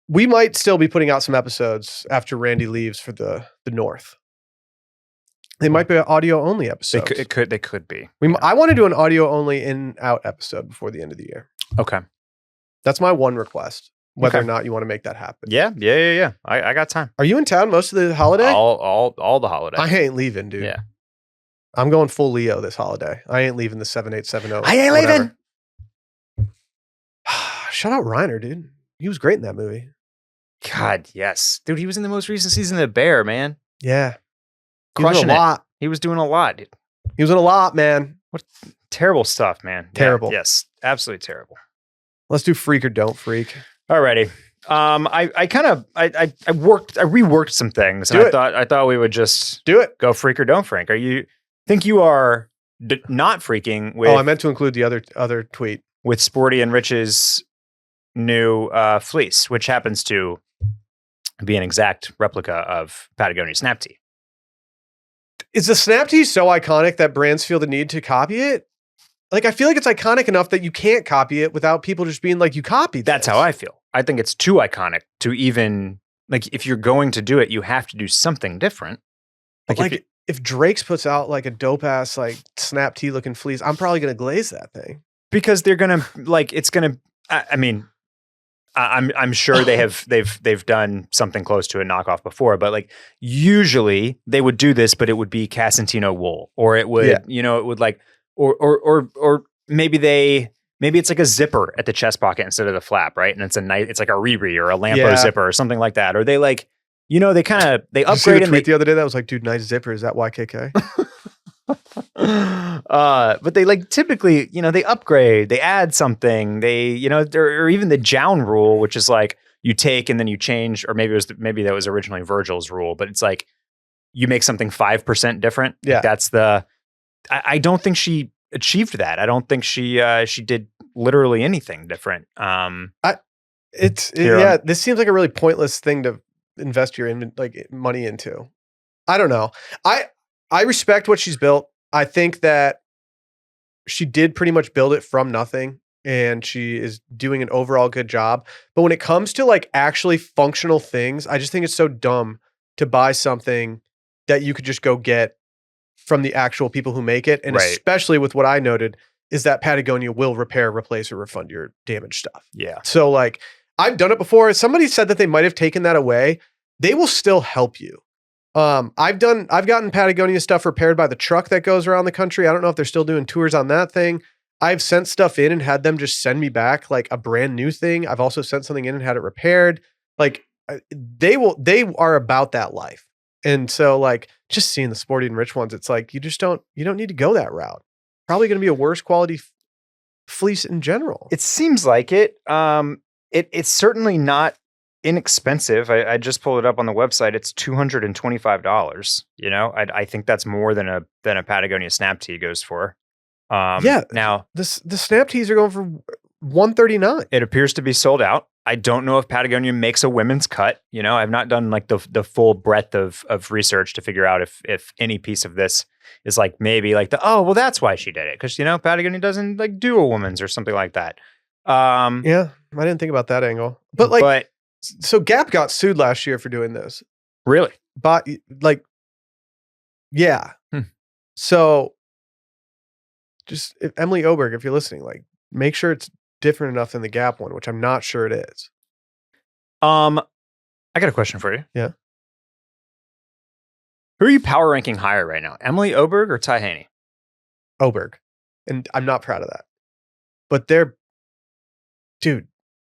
We might still be putting out some episodes after Randy leaves for the North. They might be audio only episodes. They could be. I want to do an audio only in-out episode before the end of the year. Okay. That's my one request. Whether or not you want to make that happen. Yeah. I got time. Are you in town most of the holiday? All the holiday. I ain't leaving, dude. Yeah. I'm going full Leo this holiday. I ain't leaving the 7870. I ain't leaving. Shout out Reiner, dude. He was great in that movie. God, yes. Dude, he was in the most recent season of The Bear, man. Yeah. Crushing it. He was doing a lot, dude. He was in a lot, man. What terrible stuff, man. Terrible. Yeah, yes. Absolutely terrible. Let's do freak or don't freak. Alrighty. I reworked some things, and I thought we would just do it. Go freak or don't freak. Think you are not freaking with? Oh, I meant to include the other tweet with Sporty and Rich's new fleece, which happens to be an exact replica of Patagonia Snap Tee. Is the Snap Tee so iconic that brands feel the need to copy it? Like, I feel like it's iconic enough that you can't copy it without people just being like, you copied this. That's how I feel. I think it's too iconic to even, like, if you're going to do it, you have to do something different. If Drake's puts out like a dope ass, like Snap Tee looking fleece, I'm probably going to glaze that thing. Because they're going to, like, it's going to, I mean, I'm sure they've done something close to a knockoff before, but like usually they would do this, but it would be Casentino wool, or it would, it would like, or maybe it's like a zipper at the chest pocket instead of the flap, right? And it's like a Riri or a Lampo zipper or something like that. Or they like, they upgrade. Did you see the tweet the other day that was like, dude, nice zipper. Is that YKK? But they like typically, they upgrade, they add something, or even the Jown rule, which is like you take and then you change, or maybe that was originally Virgil's rule, but it's like you make something 5% different. Yeah. Like that's I don't think she achieved that. I don't think she did literally anything different. This seems like a really pointless thing to invest your money into. I don't know. I respect what she's built. I think that she did pretty much build it from nothing, and she is doing an overall good job. But when it comes to like actually functional things, I just think it's so dumb to buy something that you could just go get from the actual people who make it. And especially with what I noted is that Patagonia will repair, replace, or refund your damaged stuff. Yeah. So like I've done it before. Somebody said that they might have taken that away. They will still help you. I've gotten Patagonia stuff repaired by the truck that goes around the country. I don't know if they're still doing tours on that thing. I've sent stuff in and had them just send me back like a brand new thing. I've also sent something in and had it repaired. Like they are about that life. And so like just seeing the Sporty and Rich ones, it's like, you don't need to go that route. Probably going to be a worse quality fleece in general. It seems like it. It's certainly not inexpensive. I just pulled it up on the website. It's $225. I think that's more than a Patagonia Snap Tee goes for. Now the Snap Tees are going for $139. It appears to be sold out. I don't know if Patagonia makes a women's cut. I've not done like the full breadth of research to figure out if any piece of this is like maybe like that's why she did it, because Patagonia doesn't like do a woman's or something like that. Yeah, I didn't think about that angle. But so Gap got sued last year for doing this. Really? But like, yeah. So just Emily Oberg, if you're listening, like make sure it's different enough than the Gap one, which I'm not sure it is. I got a question for you. Yeah. Who are you power ranking higher right now? Emily Oberg or Ty Haney? Oberg. And I'm not proud of that. but dude,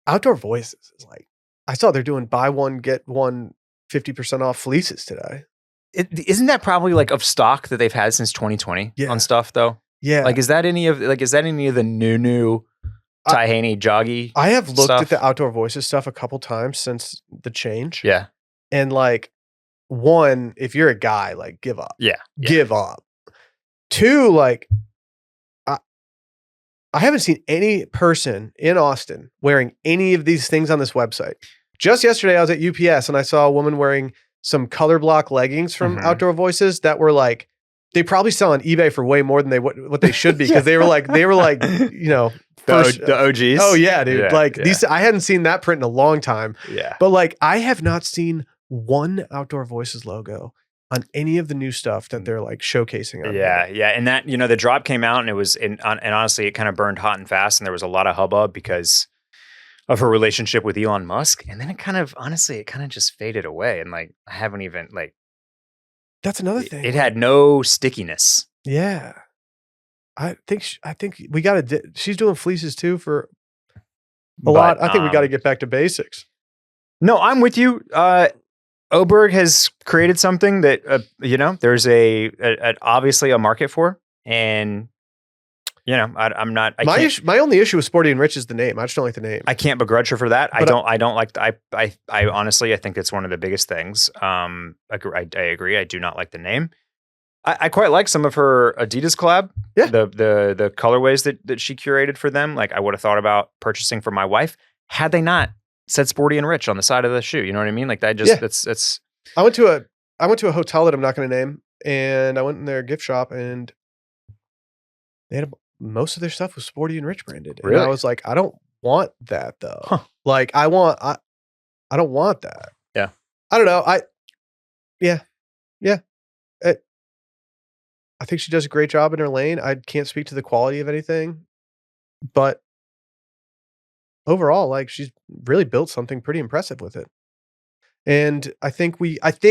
Outdoor Voices is like, I saw they're doing buy one, get one 50% off fleeces today. Isn't that probably like of stock that they've had since 2020 on stuff though? Yeah. Like, is that any of the new Ty-Haney joggy? I have looked stuff? at the Outdoor Voices stuff a couple times since the change. Yeah. And like, one, if you're a guy, like give up. Yeah. Give up. Two, like, I haven't seen any person in Austin wearing any of these things on this website. Just yesterday, I was at UPS and I saw a woman wearing some color block leggings from Outdoor Voices that were like, they probably sell on eBay for way more than what they should be, because they were like, you know, the OGs. Oh yeah, dude. These, I hadn't seen that print in a long time. Yeah. But like, I have not seen one Outdoor Voices logo on any of the new stuff that they're like showcasing on. Yeah. And that, you know, the drop came out and it was and honestly, it kind of burned hot and fast, and there was a lot of hubbub because of her relationship with Elon Musk. And then it kind of just faded away. And like, I haven't even like, that's another thing. It had no stickiness. Yeah. I think we got to, she's doing fleeces too for a lot. I think we got to get back to basics. No, I'm with you. Oberg has created something that, you know, there's obviously a market for, and you know, I'm not. My only issue with Sporty and Rich is the name. I just don't like the name. I can't begrudge her for that. I don't like. I honestly, I think it's one of the biggest things. I agree. I do not like the name. I quite like some of her Adidas collab. Yeah. The colorways that she curated for them. Like, I would have thought about purchasing for my wife had they not said Sporty and Rich on the side of the shoe. You know what I mean? Like, that just, it's. I went to a hotel that I'm not going to name, and I went in their gift shop, and they had most of their stuff was Sporty and Rich branded. Really? And I was like, I don't want that though. Huh. Like, I don't want that. Yeah. I don't know. I think she does a great job in her lane. I can't speak to the quality of anything, but overall, like, she's really built something pretty impressive with it. And I think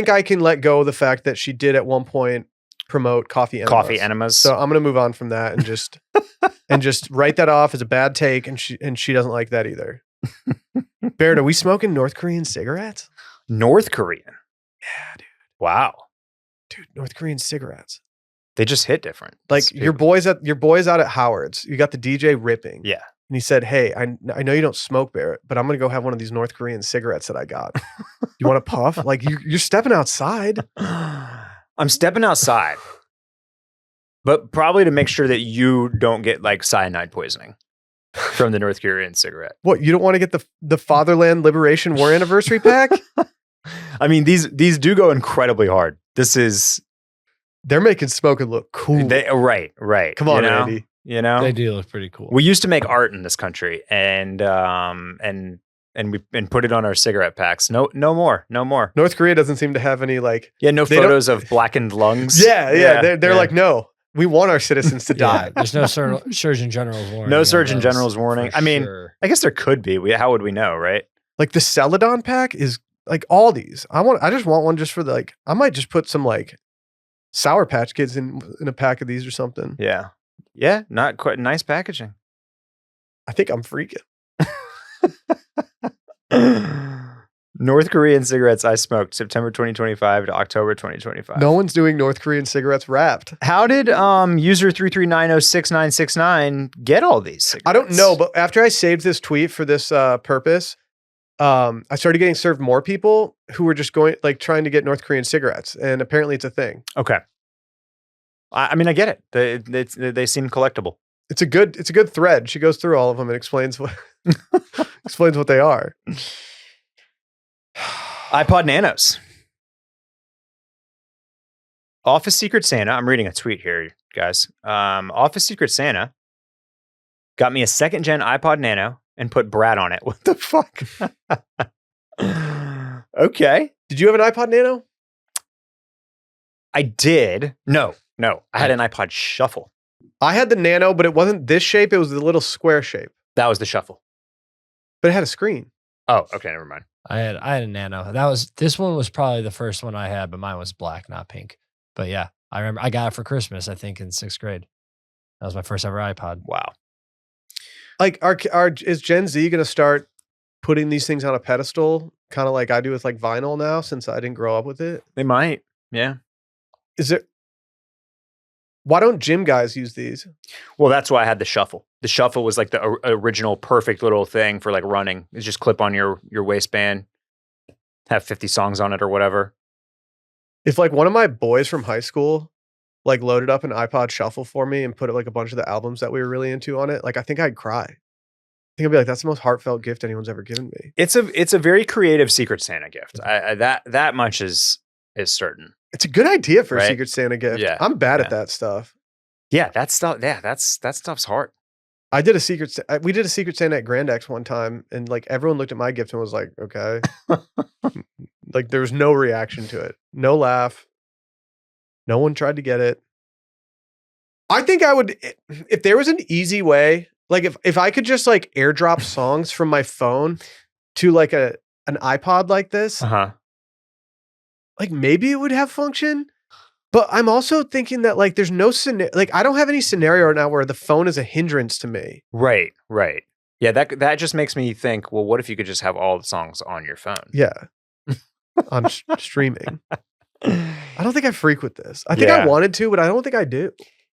I can let go of the fact that she did at one point promote coffee enemas. So I'm going to move on from that and just write that off as a bad take. And she doesn't like that either. Barrett, are we smoking North Korean cigarettes? North Korean? Yeah, dude. Wow. Dude, North Korean cigarettes. They just hit different. Like, your boys out at Howard's, you got the DJ ripping. Yeah. And he said, hey, I know you don't smoke, Barrett, but I'm going to go have one of these North Korean cigarettes that I got. You want to puff? Like, you're stepping outside. I'm stepping outside, but probably to make sure that you don't get like cyanide poisoning from the North Korean cigarette. What, you don't want to get the Fatherland Liberation War Anniversary pack? I mean, these do go incredibly hard. They're making smoking look cool. Right. Come on, Andy. You know, they do look pretty cool. We used to make art in this country, and put it on our cigarette packs. No more. North Korea doesn't seem to have any like. Yeah, no photos of blackened lungs. Yeah. They're like, no, we want our citizens to die. There's no Surgeon General's warning. No Surgeon General's warning. I mean, I guess there could be. How would we know, right? Like, the Celadon pack is like all these. I just want one just for the, like, I might just put some like Sour Patch Kids in a pack of these or something. Yeah, not quite nice packaging. I think I'm freaking. North Korean cigarettes I smoked September 2025 to October 2025. No one's doing North Korean cigarettes wrapped. How did user 339069969 get all these cigarettes? I don't know, but after I saved this tweet for this purpose, I started getting served more people who were just trying to get North Korean cigarettes, and apparently it's a thing. Okay. I mean, I get it. They seem collectible. It's a good thread. She goes through all of them and explains what they are. iPod Nanos. Office Secret Santa. I'm reading a tweet here, guys. Office Secret Santa got me a 2nd gen iPod Nano and put Brad on it. What the fuck? Okay. Did you have an iPod Nano? I did. No. I had an iPod Shuffle. I had the Nano, but it wasn't this shape. It was the little square shape. That was the Shuffle. But it had a screen. Oh, okay. Never mind. I had a Nano. This one was probably the first one I had, but mine was black, not pink. But yeah, I remember I got it for Christmas, I think in 6th grade. That was my first ever iPod. Wow. Like, is Gen Z going to start putting these things on a pedestal, kind of like I do with like vinyl now, since I didn't grow up with it? They might. Yeah. Why don't gym guys use these? Well, that's why I had the shuffle. The shuffle was like the original perfect little thing for like running. It's just clip on your waistband, have 50 songs on it or whatever. If like one of my boys from high school like loaded up an iPod shuffle for me and put like a bunch of the albums that we were really into on it, like I think I'd cry. I think I'd be like, that's the most heartfelt gift anyone's ever given me. It's a very creative Secret Santa gift. That much is certain. It's a good idea for a Secret Santa gift. Yeah. I'm bad at that stuff. Yeah, that stuff's hard. We did a Secret Santa at Grand X one time, and like everyone looked at my gift and was like, okay. Like there was no reaction to it. No laugh. No one tried to get it. I think I would, if there was an easy way, like if I could just like airdrop songs from my phone to like an iPod like this, like maybe it would have function. But I'm also thinking that like there's no like I don't have any scenario right now where the phone is a hindrance to me. Right. Yeah, that just makes me think, well, what if you could just have all the songs on your phone? Yeah. On streaming. I don't think I freak with this. I think I wanted to, but I don't think I do.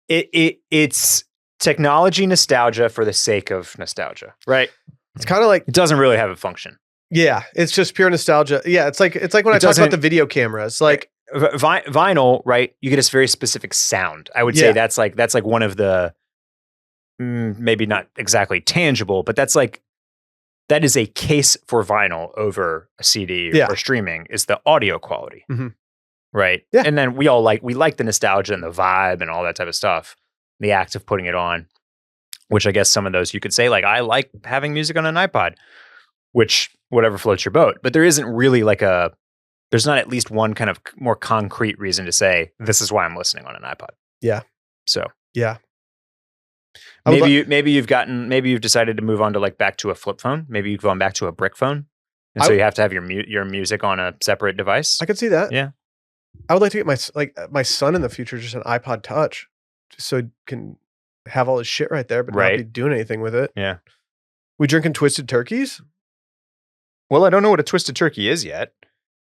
It's technology nostalgia for the sake of nostalgia, right? It's kind of like it doesn't really have a function. Yeah, it's just pure nostalgia. Yeah, it's like when I talk about the video camera. It's like vinyl, right? You get a very specific sound. I would say that's like one of the maybe not exactly tangible, but that is a case for vinyl over a CD or streaming is the audio quality. Mm-hmm. Right. Yeah. And then we like the nostalgia and the vibe and all that type of stuff. The act of putting it on, which I guess some of those you could say, like, I like having music on an iPod, which whatever floats your boat. But there isn't really there's not at least one kind of more concrete reason to say, this is why I'm listening on an iPod. Yeah. So. Yeah. Maybe you've decided to move on to like back to a flip phone. Maybe you've gone back to a brick phone. And so you have to have your music on a separate device. I could see that. Yeah. I would like to get my son in the future just an iPod Touch, just so he can have all his shit right there, but not be doing anything with it. Yeah. We drinking twisted turkeys? Well, I don't know what a twisted turkey is yet.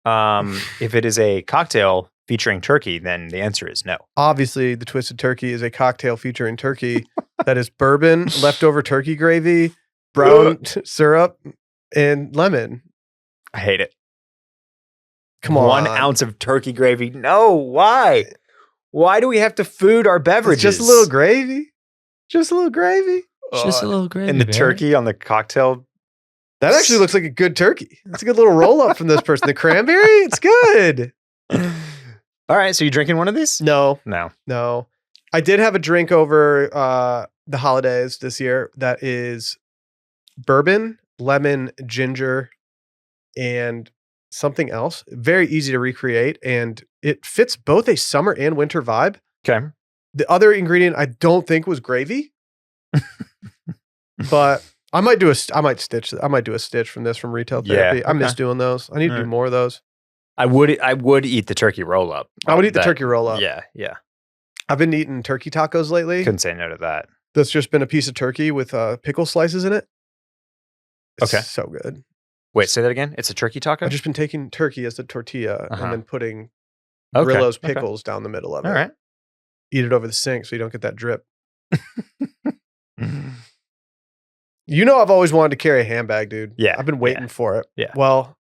If it is a cocktail featuring turkey, then the answer is no. Obviously, the twisted turkey is a cocktail featuring turkey that is bourbon, leftover turkey gravy, brown syrup, and lemon. I hate it. Come on. 1 ounce of turkey gravy. No, why? Why do we have to food our beverages? It's just a little gravy. Just a little gravy. Just a little gravy. And the turkey on the cocktail. That actually looks like a good turkey. It's a good little roll up from this person. The cranberry, it's good. All right. So you drinking one of these? No. I did have a drink over the holidays this year that is bourbon, lemon, ginger, and something else. Very easy to recreate, and it fits both a summer and winter vibe. Okay. The other ingredient I don't think was gravy, but I might do a stitch from this from retail therapy. Yeah, I miss doing those. I need to do more of those. I would eat the turkey roll up. I would eat the turkey roll up. Yeah. I've been eating turkey tacos lately. Couldn't say no to that. That's just been a piece of turkey with pickle slices in it. It's so good. Wait, say that again? It's a turkey taco? I've just been taking turkey as the tortilla and then putting Grillo's pickles down the middle of it. All right. Eat it over the sink so you don't get that drip. You know I've always wanted to carry a handbag, dude. Yeah. I've been waiting for it. Yeah. Well,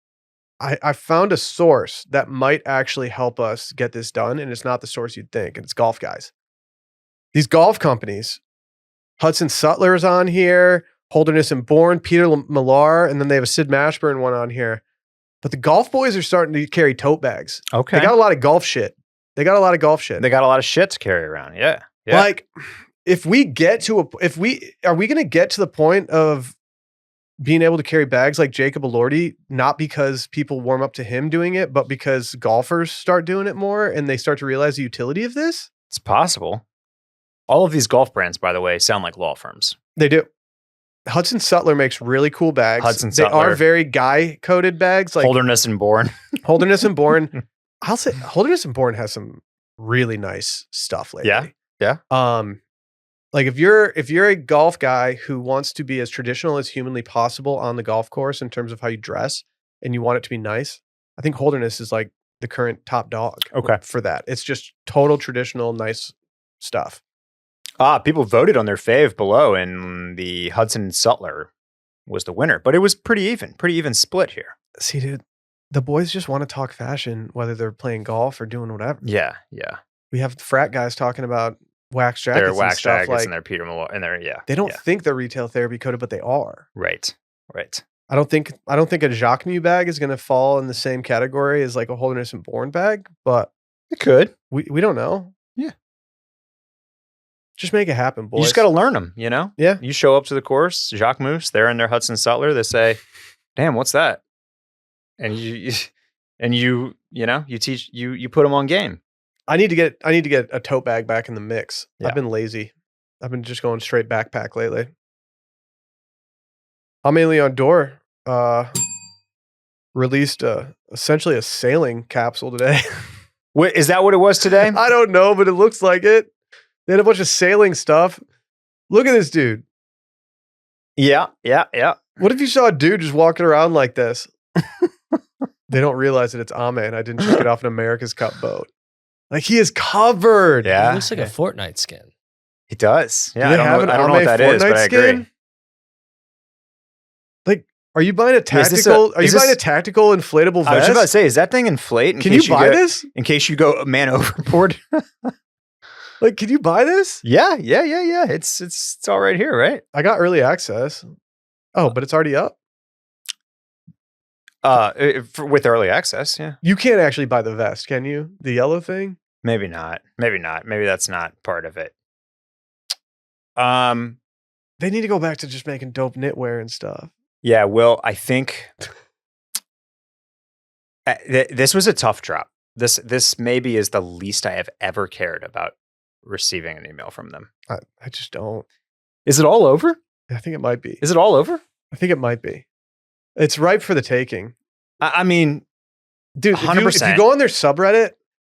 I found a source that might actually help us get this done, and it's not the source you'd think, and it's golf guys. These golf companies, Hudson Sutler's on here, Holderness and Bourne, Peter Millar, and then they have a Sid Mashburn one on here. But the golf boys are starting to carry tote bags. Okay. They got a lot of golf shit. They got a lot of shit to carry around. Yeah. Like, are we going to get to the point of being able to carry bags like Jacob Elordi, not because people warm up to him doing it, but because golfers start doing it more and they start to realize the utility of this? It's possible. All of these golf brands, by the way, sound like law firms. They do. Hudson Sutler makes really cool bags. They are very guy-coded bags. Like Holderness and Bourne. Holderness and Bourne. I'll say Holderness and Bourne has some really nice stuff lately. Yeah. Like if you're a golf guy who wants to be as traditional as humanly possible on the golf course in terms of how you dress and you want it to be nice, I think Holderness is like the current top dog for that. It's just total traditional, nice stuff. People voted on their fave below, and the Hudson Sutler was the winner, but it was pretty even split here. See, dude, the boys just want to talk fashion, whether they're playing golf or doing whatever. Yeah. We have frat guys talking about wax jackets. Their wax and stuff, jackets like, and their Peter Malloy and their They don't think they're retail therapy coded, but they are. Right. I don't think a Jacquemus bag is going to fall in the same category as like a Holderness and Bourne bag, but it could. We don't know. Yeah. Just make it happen, boys. You just got to learn them, you know? Yeah. You show up to the course, Jacquemus, they're in their Hudson Sutler. They say, damn, what's that? And you teach, you put them on game. I need to get a tote bag back in the mix. Yeah. I've been lazy. I've been just going straight backpack lately. Amélie Leon released essentially a sailing capsule today. Wait, is that what it was today? I don't know, but it looks like it. They had a bunch of sailing stuff. Look at this dude. Yeah. What if you saw a dude just walking around like this? They don't realize that it's Ame and I didn't just get off an America's Cup boat. Like he is covered. Yeah. It looks like a Fortnite skin. He does. Yeah. I don't know what that is, but I agree. Like, are you buying a tactical? Are you buying a tactical inflatable vest? I was just about to say, is that thing inflate? Can you buy this in case you go man overboard? Like, can you buy this? Yeah. It's all right here, right? I got early access. Oh, but it's already up. With early access, yeah. You can't actually buy the vest, can you? The yellow thing? Maybe not. Maybe that's not part of it. They need to go back to just making dope knitwear and stuff. Yeah, Will, I think this was a tough drop. This maybe is the least I have ever cared about receiving an email from them. I just don't. Is it all over? I think it might be. Is it all over? I think it might be. It's ripe for the taking. I mean, dude, 100%. If you go on their subreddit,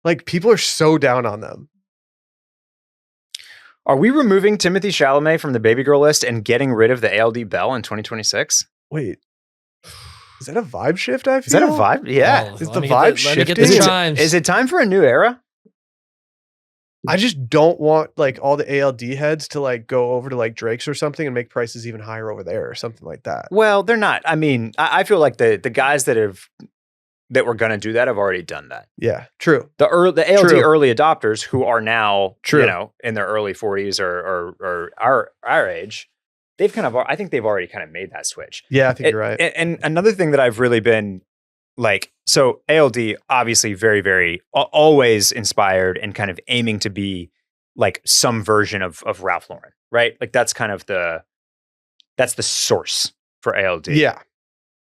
like people are so down on them. Are we removing Timothee Chalamet from the babygirl list and getting rid of the ALD Bell in 2026? Wait. Is that a vibe shift, I feel? Is that a vibe? Yeah. Is the vibe shifting? Is it time for a new era? I just don't want like all the ALD heads to like go over to like Drake's or something and make prices even higher over there or something like that. Well, they're not. I mean, I feel like the guys that were going to do that have already done that. Yeah, true. The ALD early adopters who are now, in their early 40s or our age, I think they've already kind of made that switch. Yeah, I think you're right. And another thing that I've really been like, so ALD obviously very, very always inspired and kind of aiming to be like some version of Ralph Lauren, right? Like that's the source for ALD. Yeah.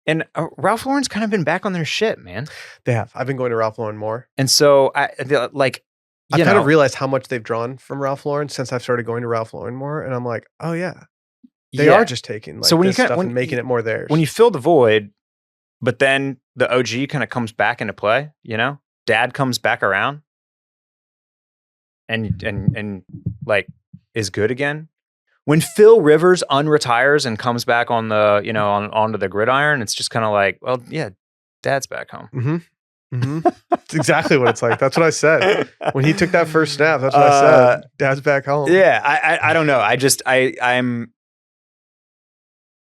And Ralph Lauren's kind of been back on their shit, man. They have. I've been going to Ralph Lauren more. And so I've kind of realized how much they've drawn from Ralph Lauren since I've started going to Ralph Lauren more. And I'm like, oh yeah, they are just taking like this stuff and making it more theirs. When you fill the void, but then the OG kind of comes back into play, Dad comes back around and like is good again. When Phil Rivers unretires and comes back on the, onto the gridiron, it's just kind of like, well, yeah, Dad's back home. Mm-hmm. Mm-hmm. It's exactly what it's like. That's what I said. When he took that first snap, that's what I said. Dad's back home. Yeah. I don't know.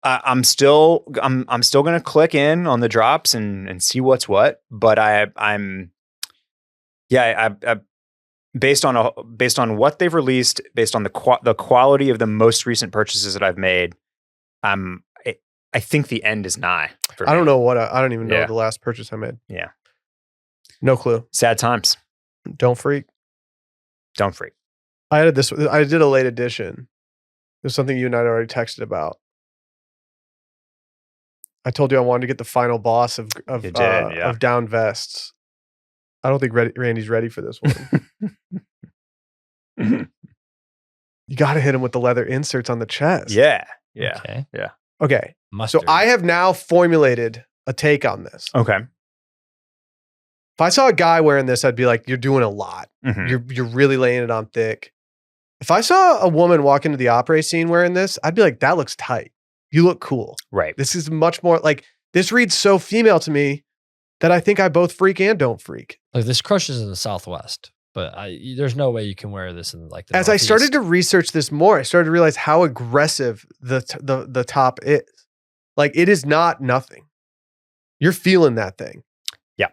I'm still going to click in on the drops and see what's what, but I'm based on what they've released, based on the quality of the most recent purchases that I've made, I think the end is nigh. I don't know I don't even know the last purchase I made. Yeah. No clue. Sad times. Don't freak. I did a late edition. There's something you and I had already texted about. I told you I wanted to get the final boss of down vests. I don't think Randy's ready for this one. You got to hit him with the leather inserts on the chest. Yeah. Okay. Yeah. Okay. Mustard. So I have now formulated a take on this. Okay. If I saw a guy wearing this, I'd be like, you're doing a lot. Mm-hmm. You're really laying it on thick. If I saw a woman walk into the opera scene wearing this, I'd be like, that looks tight. You look cool. Right. This is much more like, this reads so female to me that I think I both freak and don't freak. Like this crushes in the Southwest, but there's no way you can wear this in like the As Northeast. I started to research this more, I started to realize how aggressive the top is. Like it is not nothing. You're feeling that thing. Yeah.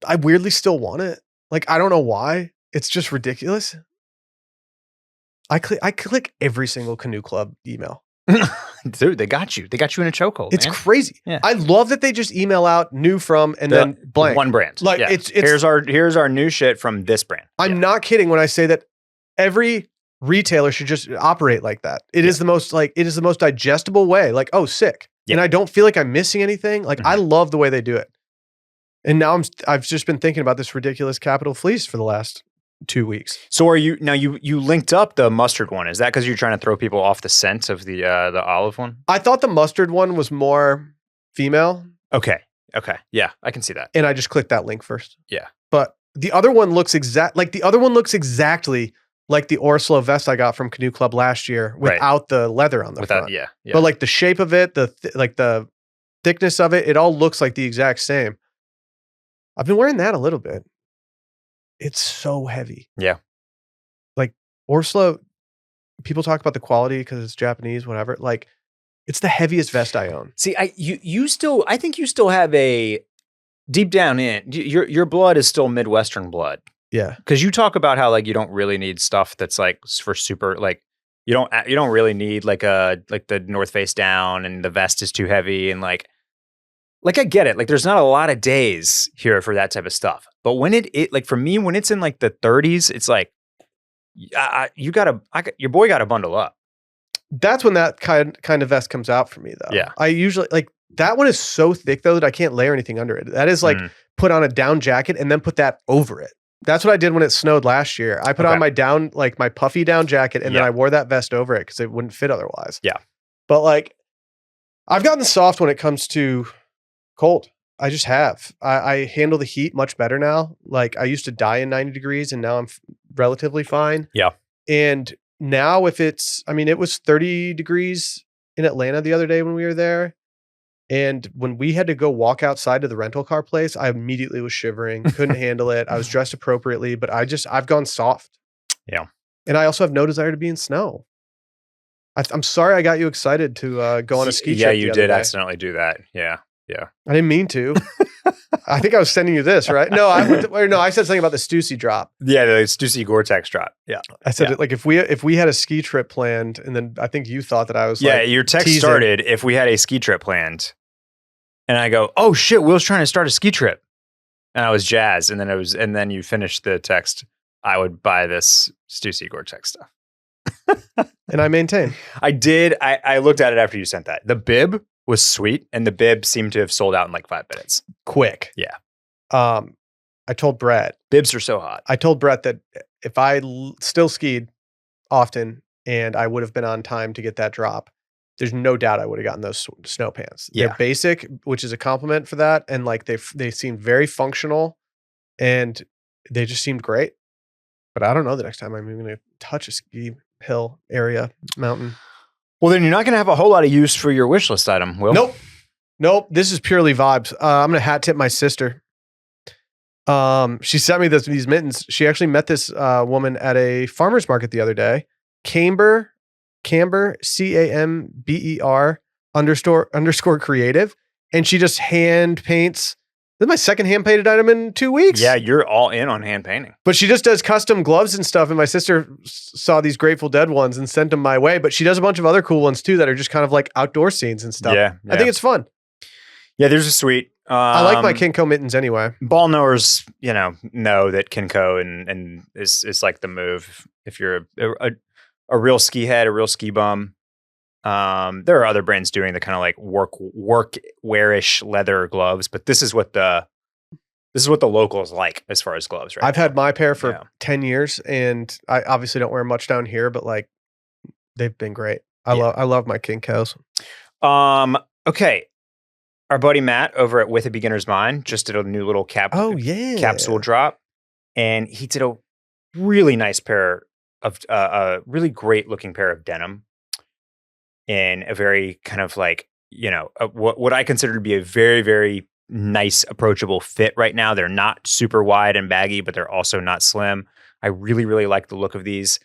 I weirdly still want it. Like I don't know why. It's just ridiculous. I click every single Canoe Club email. Dude, they got you. They got you in a chokehold. It's man. crazy. Yeah. I love that they just email out new from and then blank. One brand. Like yeah. it's here's our new shit from this brand. I'm not kidding when I say that every retailer should just operate like that. It is the most digestible way. Like, oh, sick. And I don't feel like I'm missing anything. Like I love the way they do it. And now I've just been thinking about this ridiculous Capital Fleece for the last 2 weeks. So are you now? You linked up the mustard one. Is that because you're trying to throw people off the scent of the olive one? I thought the mustard one was more female. Okay. Yeah, I can see that. And I just clicked that link first. Yeah. But the other one looks exactly like the Orslo vest I got from Canoe Club last year without the leather on the front. Yeah. But like the shape of it, the thickness of it, it all looks like the exact same. I've been wearing that a little bit. It's so heavy. Yeah. Like Orslo, people talk about the quality because it's Japanese, whatever. Like it's the heaviest vest I own. See, I think you still have a deep down in your blood is still Midwestern blood. Yeah. Because you talk about how like you don't really need stuff that's like for super like you don't really need like the North Face down and the vest is too heavy and like I get it. Like there's not a lot of days here for that type of stuff. But when it like for me, when it's in like the 30s, it's like your boy got to bundle up. That's when that kind of vest comes out for me though. Yeah. I usually like that one is so thick though that I can't layer anything under it. That is like put on a down jacket and then put that over it. That's what I did when it snowed last year. I put on my down, like my puffy down jacket and then I wore that vest over it because it wouldn't fit otherwise. Yeah. But like I've gotten soft when it comes to cold. I just have. I handle the heat much better now. Like I used to die in 90 degrees and now I'm relatively fine. Yeah. And now if it was 30 degrees in Atlanta the other day when we were there. And when we had to go walk outside to the rental car place, I immediately was shivering, couldn't handle it. I was dressed appropriately, but I've gone soft. Yeah. And I also have no desire to be in snow. I'm sorry I got you excited to go on a ski trip. Yeah, you did accidentally do that. Yeah. I didn't mean to. I think I was sending you this, right? No, I said something about the Stussy drop. Yeah, the Stussy Gore-Tex drop. Yeah. I said like if we had a ski trip planned, and then I think you thought that I was your text teasing. started if we had a ski trip planned. And I go, "Oh shit, Will's trying to start a ski trip." And I was jazzed, and then you finished the text, "I would buy this Stussy Gore-Tex stuff." And I maintain. I did. I looked at it after you sent that. The bib was sweet, and the bib seemed to have sold out in like 5 minutes. Quick. Yeah. I told Brett. Bibs are so hot. I told Brett that if I still skied often and I would have been on time to get that drop, there's no doubt I would have gotten those snow pants. Yeah. They're basic, which is a compliment for that. And like they seemed very functional and they just seemed great. But I don't know the next time I'm even going to touch a ski hill area, mountain. Well, then you're not going to have a whole lot of use for your wish list item, Will. Nope. This is purely vibes. I'm going to hat tip my sister. She sent me these mittens. She actually met this woman at a farmer's market the other day. Camber, CAMBER _ creative. And she just hand paints. This is my second hand painted item in 2 weeks. Yeah, you're all in on hand painting. But she just does custom gloves and stuff. And my sister saw these Grateful Dead ones and sent them my way. But she does a bunch of other cool ones too that are just kind of like outdoor scenes and stuff. Yeah. I think it's fun. Yeah, there's a sweet. I like my Kinko mittens anyway. Ball knowers, know that Kinko and is like the move. If you're a real ski head, a real ski bum. There are other brands doing the kind of like work wearish leather gloves, but this is what the locals like as far as gloves, right? I've had my pair for 10 years and I obviously don't wear much down here, but like they've been great. I love my Kinkos. Okay. Our buddy Matt over at With a Beginner's Mind just did a new little capsule drop, and he did a really nice pair a really great looking pair of denim in a very kind of like, what I consider to be a very, very nice, approachable fit right now. They're not super wide and baggy, but they're also not slim. I really, really like the look of these.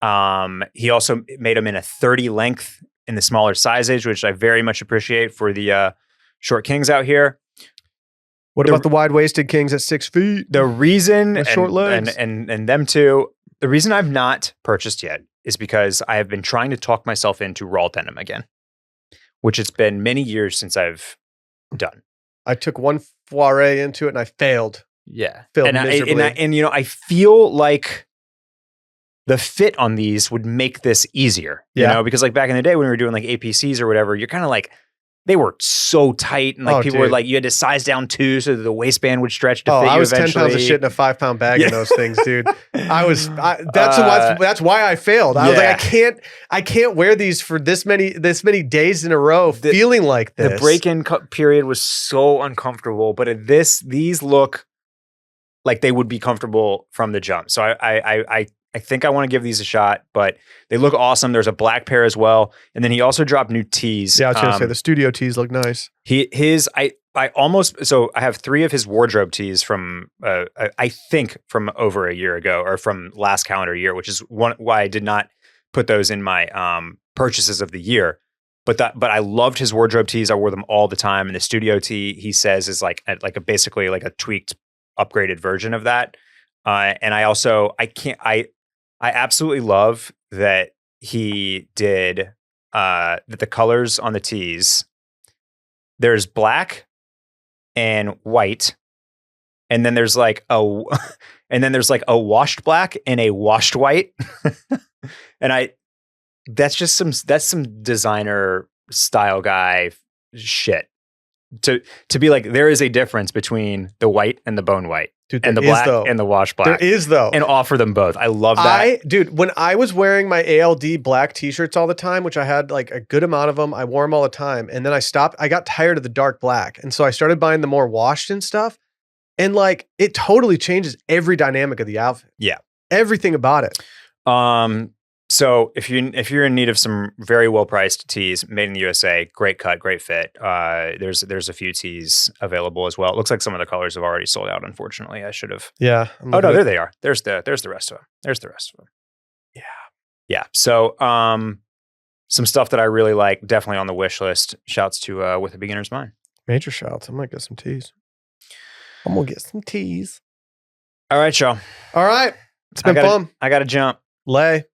He also made them in a 30 length in the smaller size age, which I very much appreciate for the short kings out here. What about the wide-waisted kings at 6 feet? The reason with short legs and them too. The reason I've not purchased yet is because I have been trying to talk myself into raw denim again, which it's been many years since I've done. I took one foray into it and I failed. Yeah, failed miserably. I feel like the fit on these would make this easier. You know, because like back in the day when we were doing like APCs or whatever, you're kind of like. They were so tight, and like people were like, you had to size down too, so that the waistband would stretch to fit you eventually. I was 10 pounds of shit in a 5-pound bag in those things, dude. That's why I failed. I was like, I can't wear these for this many days in a row, feeling like this. The break-in period was so uncomfortable, but these look like they would be comfortable from the jump. So I think I want to give these a shot, but they look awesome. There's a black pair as well. And then he also dropped new tees. Yeah, I was going to say the studio tees look nice. I have 3 of his wardrobe tees from, I think from over a year ago or from last calendar year, which is why I did not put those in my purchases of the year. But I loved his wardrobe tees. I wore them all the time. And the studio tee, he says, is basically like a tweaked, upgraded version of that. And I absolutely love that he did that the colors on the tees. There's black and white, and then there's like a washed black and a washed white. And that's some designer style guy shit. To be like, there is a difference between the white and the bone white. Dude, and the black and the wash black. There is though. And offer them both. I love that. When I was wearing my ALD black t-shirts all the time, which I had like a good amount of them, I wore them all the time. And then I stopped. I got tired of the dark black. And so I started buying the more washed and stuff. And like, it totally changes every dynamic of the outfit. Yeah. Everything about it. So if you're in need of some very well priced tees made in the USA, great cut, great fit. There's a few tees available as well. It looks like some of the colors have already sold out. Unfortunately, I should have. Yeah. Oh no, there they are. There's the rest of them. Yeah. Yeah. So some stuff that I really like, definitely on the wish list. Shouts to With a Beginner's Mind. Major shouts. I might get some tees. I'm gonna get some tees. All right, y'all. All right. It's been fun. I gotta jump. Lay.